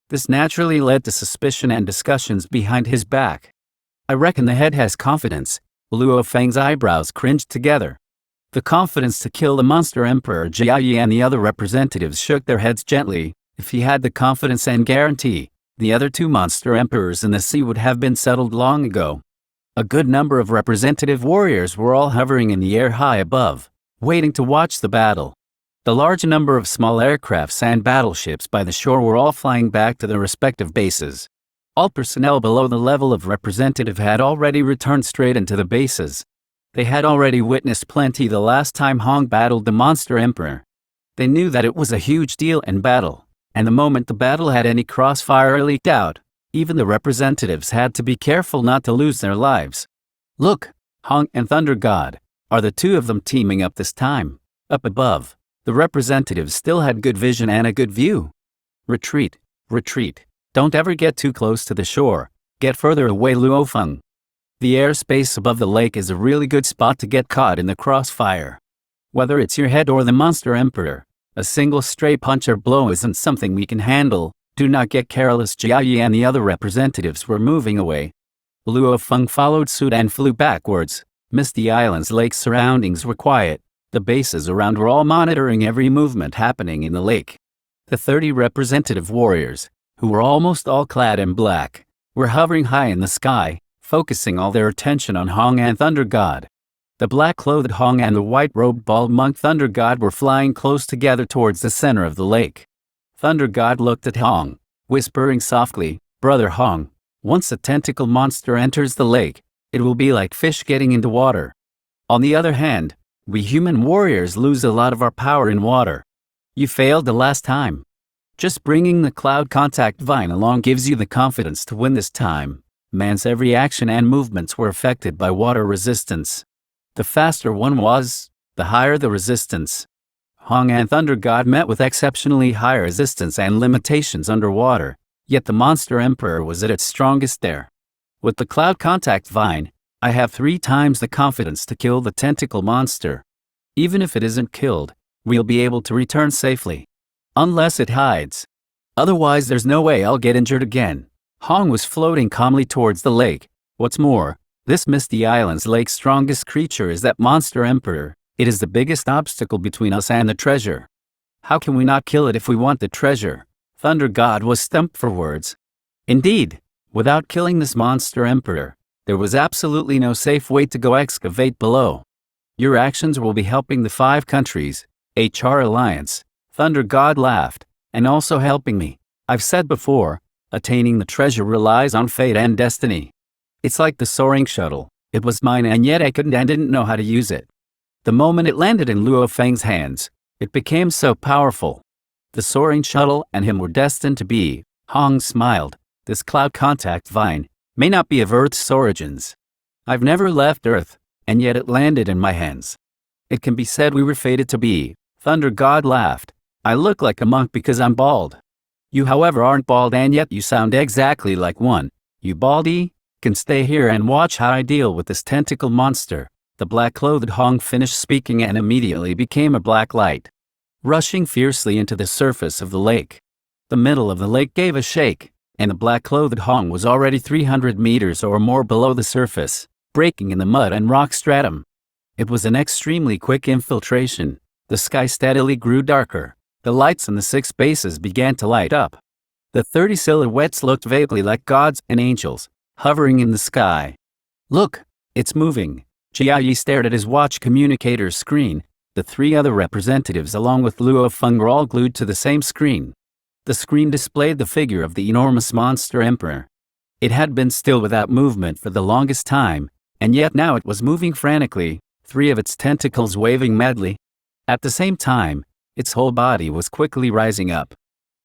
This naturally led to suspicion and discussions behind his back. I reckon the head has confidence. Luo Feng's eyebrows cringed together. The confidence to kill the monster emperor? Jia Yi and the other representatives shook their heads gently. If he had the confidence and guarantee, the other 2 monster emperors in the sea would have been settled long ago. A good number of representative warriors were all hovering in the air high above, waiting to watch the battle. The large number of small aircrafts and battleships by the shore were all flying back to their respective bases. All personnel below the level of representative had already returned straight into the bases. They had already witnessed plenty the last time Hong battled the monster emperor. They knew that it was a huge deal in battle, and the moment the battle had any crossfire or leaked out, even the representatives had to be careful not to lose their lives. Look, Hong and Thunder God, are the 2 of them teaming up this time? Up above, the representatives still had good vision and a good view. Retreat, retreat. Don't ever get too close to the shore. Get further away, Luo Feng. The airspace above the lake is a really good spot to get caught in the crossfire. Whether it's your head or the monster emperor, a single stray punch or blow isn't something we can handle. Do not get careless. Jia Yi and the other representatives were moving away. Luo Feng followed suit and flew backwards. Misty Island's lake surroundings were quiet. The bases around were all monitoring every movement happening in the lake. The 30 representative warriors, who were almost all clad in black, were hovering high in the sky, focusing all their attention on Hong and Thunder God. The black-clothed Hong and the white-robed bald monk Thunder God were flying close together towards the center of the lake. Thunder God looked at Hong, whispering softly, "Brother Hong, once a tentacle monster enters the lake, it will be like fish getting into water. On the other hand, we human warriors lose a lot of our power in water. You failed the last time. Just bringing the cloud contact vine along gives you the confidence to win this time." Man's every action and movements were affected by water resistance. The faster one was, the higher the resistance. Hong and Thunder God met with exceptionally high resistance and limitations underwater, yet the monster emperor was at its strongest there. With the cloud contact vine, I have 3 times the confidence to kill the tentacle monster. Even if it isn't killed, we'll be able to return safely. Unless it hides. Otherwise there's no way I'll get injured again. Hong was floating calmly towards the lake. What's more, this Misty Island's lake's strongest creature is that monster emperor. It is the biggest obstacle between us and the treasure. How can we not kill it if we want the treasure? Thunder God was stumped for words. Indeed, without killing this monster emperor, there was absolutely no safe way to go excavate below. Your actions will be helping the 5 countries, HR Alliance, Thunder God laughed, and also helping me. I've said before, attaining the treasure relies on fate and destiny. It's like the soaring shuttle. It was mine and yet I couldn't and didn't know how to use it. The moment it landed in Luo Feng's hands, it became so powerful. The soaring shuttle and him were destined to be. Hong smiled. This cloud contact vine may not be of Earth's origins. I've never left Earth, and yet it landed in my hands. It can be said we were fated to be. Thunder God laughed. I look like a monk because I'm bald. You, however, aren't bald, and yet you sound exactly like one. You baldy can stay here and watch how I deal with this tentacle monster. The black-clothed Hong finished speaking and immediately became a black light, rushing fiercely into the surface of the lake. The middle of the lake gave a shake, and the black-clothed Hong was already 300 meters or more below the surface, breaking in the mud and rock stratum. It was an extremely quick infiltration. The sky steadily grew darker. The lights in the 6 bases began to light up. The 30 silhouettes looked vaguely like gods and angels, hovering in the sky. Look, it's moving. Jiayi stared at his watch communicator's screen. The 3 other representatives along with Luo Feng were all glued to the same screen. The screen displayed the figure of the enormous monster emperor. It had been still without movement for the longest time, and yet now it was moving frantically, 3 of its tentacles waving madly. At the same time, its whole body was quickly rising up.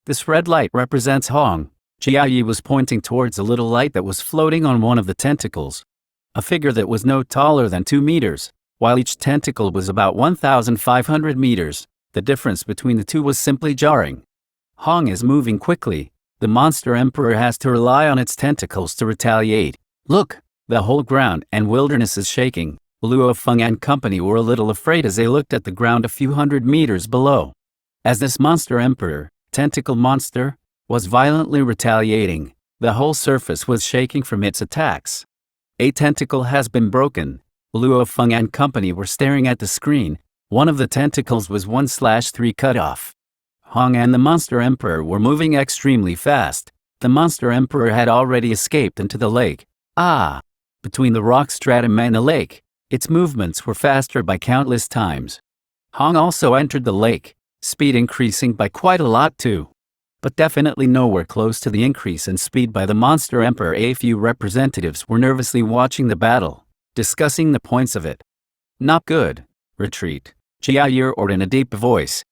This red light represents Hong. Jiayi was pointing towards a little light that was floating on one of the tentacles. A figure that was no taller than 2 meters, while each tentacle was about 1,500 meters. The difference between the two was simply jarring. Hong is moving quickly. The monster emperor has to rely on its tentacles to retaliate. Look, the whole ground and wilderness is shaking. Luo Feng and company were a little afraid as they looked at the ground a few hundred meters below. As this monster emperor, tentacle monster, was violently retaliating, the whole surface was shaking from its attacks. A tentacle has been broken. Luo Feng and company were staring at the screen. One of the tentacles was 1/3 cut off. Hong and the monster emperor were moving extremely fast. The monster emperor had already escaped into the lake. Between the rock stratum and the lake, its movements were faster by countless times. Hong also entered the lake, speed increasing by quite a lot too. But definitely nowhere close to the increase in speed by the monster emperor. A few representatives were nervously watching the battle, discussing the points of it. Not good. Retreat. Jiayi ordered in a deep voice.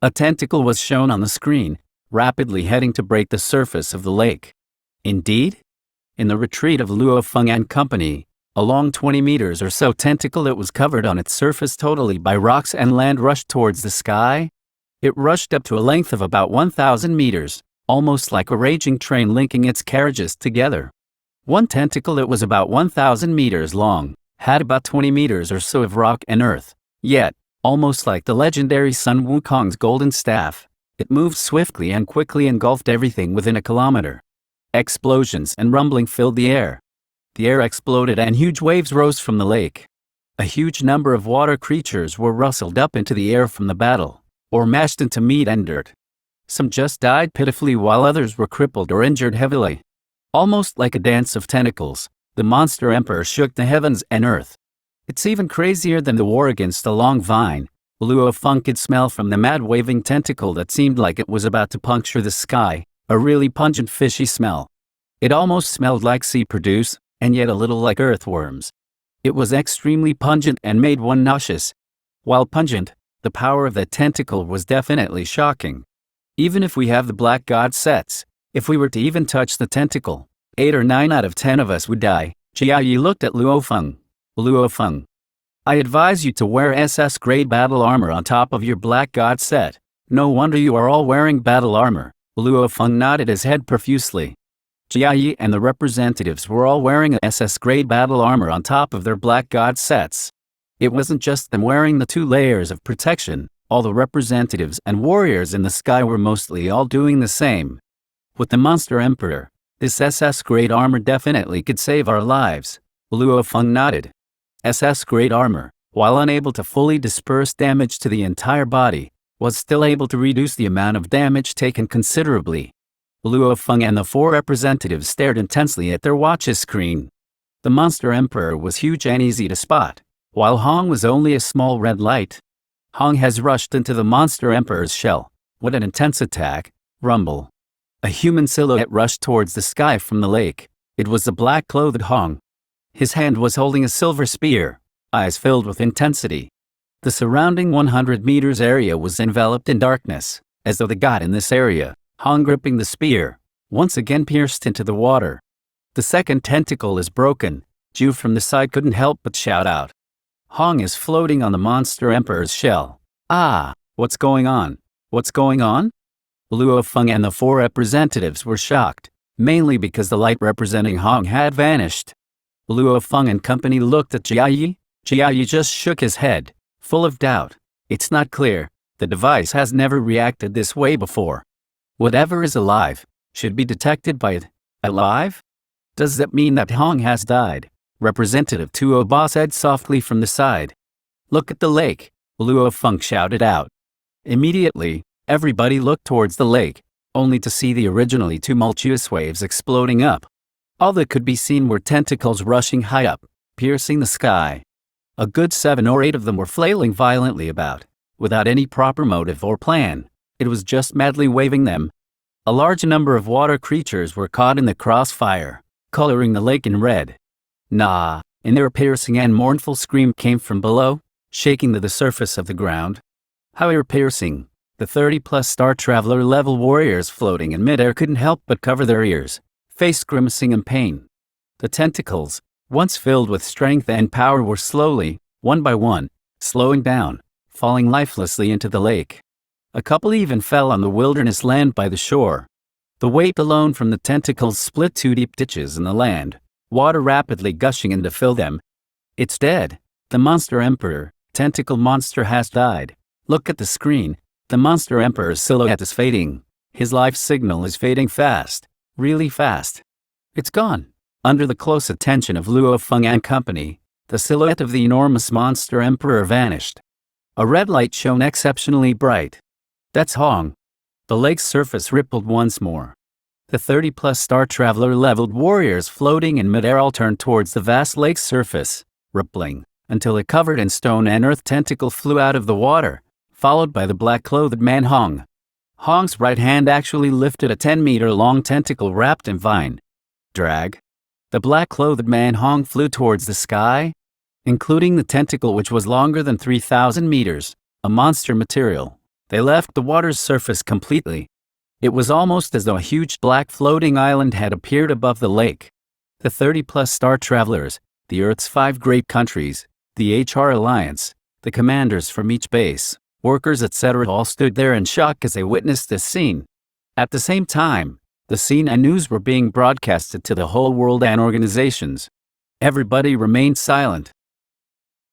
A tentacle was shown on the screen, rapidly heading to break the surface of the lake. Indeed? In the retreat of Luo Feng and company, a long 20 meters or so tentacle that was covered on its surface totally by rocks and land rushed towards the sky. It rushed up to a length of about 1,000 meters, almost like a raging train linking its carriages together. One tentacle that was about 1,000 meters long had about 20 meters or so of rock and earth. Yet, almost like the legendary Sun Wukong's golden staff, it moved swiftly and quickly, engulfed everything within a kilometer. Explosions and rumbling filled the air. The air exploded and huge waves rose from the lake. A huge number of water creatures were rustled up into the air from the battle, or mashed into meat and dirt. Some just died pitifully while others were crippled or injured heavily. Almost like a dance of tentacles, the monster emperor shook the heavens and earth. It's even crazier than the war against the long vine. Luo Feng could smell from the mad waving tentacle that seemed like it was about to puncture the sky, a really pungent fishy smell. It almost smelled like sea produce, and yet a little like earthworms. It was extremely pungent and made one nauseous. While pungent, the power of the tentacle was definitely shocking. Even if we have the black god sets, if we were to even touch the tentacle, 8 or 9 out of 10 of us would die. Jiayi looked at Luo Feng. Luo Feng, I advise you to wear SS-grade battle armor on top of your black god set. No wonder you are all wearing battle armor. Luo Feng nodded his head profusely. Jiayi and the representatives were all wearing SS-grade battle armor on top of their black god sets. It wasn't just them wearing the 2 layers of protection. All the representatives and warriors in the sky were mostly all doing the same. With the monster emperor, this SS-grade armor definitely could save our lives. Luo Feng nodded. SS-grade armor, while unable to fully disperse damage to the entire body, was still able to reduce the amount of damage taken considerably. Luo Feng and the 4 representatives stared intensely at their watches screen. The monster emperor was huge and easy to spot, while Hong was only a small red light. Hong has rushed into the monster emperor's shell. What an intense attack. Rumble. A human silhouette rushed towards the sky from the lake. It was the black-clothed Hong. His hand was holding a silver spear, eyes filled with intensity. The surrounding 100 meters area was enveloped in darkness, as though the god in this area, Hong gripping the spear, once again pierced into the water. The second tentacle is broken. Ju from the side couldn't help but shout out. Hong is floating on the monster emperor's shell. Ah, what's going on? What's going on? Luo Feng and the four representatives were shocked, mainly because the light representing Hong had vanished. Luo Feng and company looked at Jiayi. Jiayi just shook his head, full of doubt. It's not clear. The device has never reacted this way before. Whatever is alive should be detected by it. Alive? Does that mean that Hong has died? Representative Tuoba said softly from the side. Look at the lake, Luo Feng shouted out. Immediately, everybody looked towards the lake, only to see the originally tumultuous waves exploding up. All that could be seen were tentacles rushing high up, piercing the sky. A good 7 or 8 of them were flailing violently about, without any proper motive or plan. It was just madly waving them. A large number of water creatures were caught in the crossfire, coloring the lake in red. Nah, and their piercing and mournful scream came from below, shaking to the surface of the ground. How ear-piercing! The 30-plus Star Traveler level warriors floating in midair couldn't help but cover their ears, face grimacing in pain. The tentacles, once filled with strength and power, were slowly, one by one, slowing down, falling lifelessly into the lake. A couple even fell on the wilderness land by the shore. The weight alone from the tentacles split 2 deep ditches in the land, water rapidly gushing in to fill them. It's dead. The monster emperor, tentacle monster, has died. Look at the screen. The monster emperor's silhouette is fading. His life signal is fading fast, really fast. It's gone. Under the close attention of Luo Feng and company, the silhouette of the enormous monster emperor vanished. A red light shone exceptionally bright. That's Hong. The lake's surface rippled once more. The 30-plus Star Traveler leveled warriors floating in midair all turned towards the vast lake's surface, rippling, until a covered in stone and earth tentacle flew out of the water, followed by the black-clothed man Hong. Hong's right hand actually lifted a 10-meter-long tentacle wrapped in vine. Drag. The black-clothed man Hong flew towards the sky, including the tentacle which was longer than 3,000 meters, a monster material. They left the water's surface completely. It was almost as though a huge black floating island had appeared above the lake. The 30-plus Star Travelers, the Earth's 5 great countries, the HR Alliance, the commanders from each base, workers, etc. all stood there in shock as they witnessed this scene. At the same time, the scene and news were being broadcasted to the whole world and organizations. Everybody remained silent.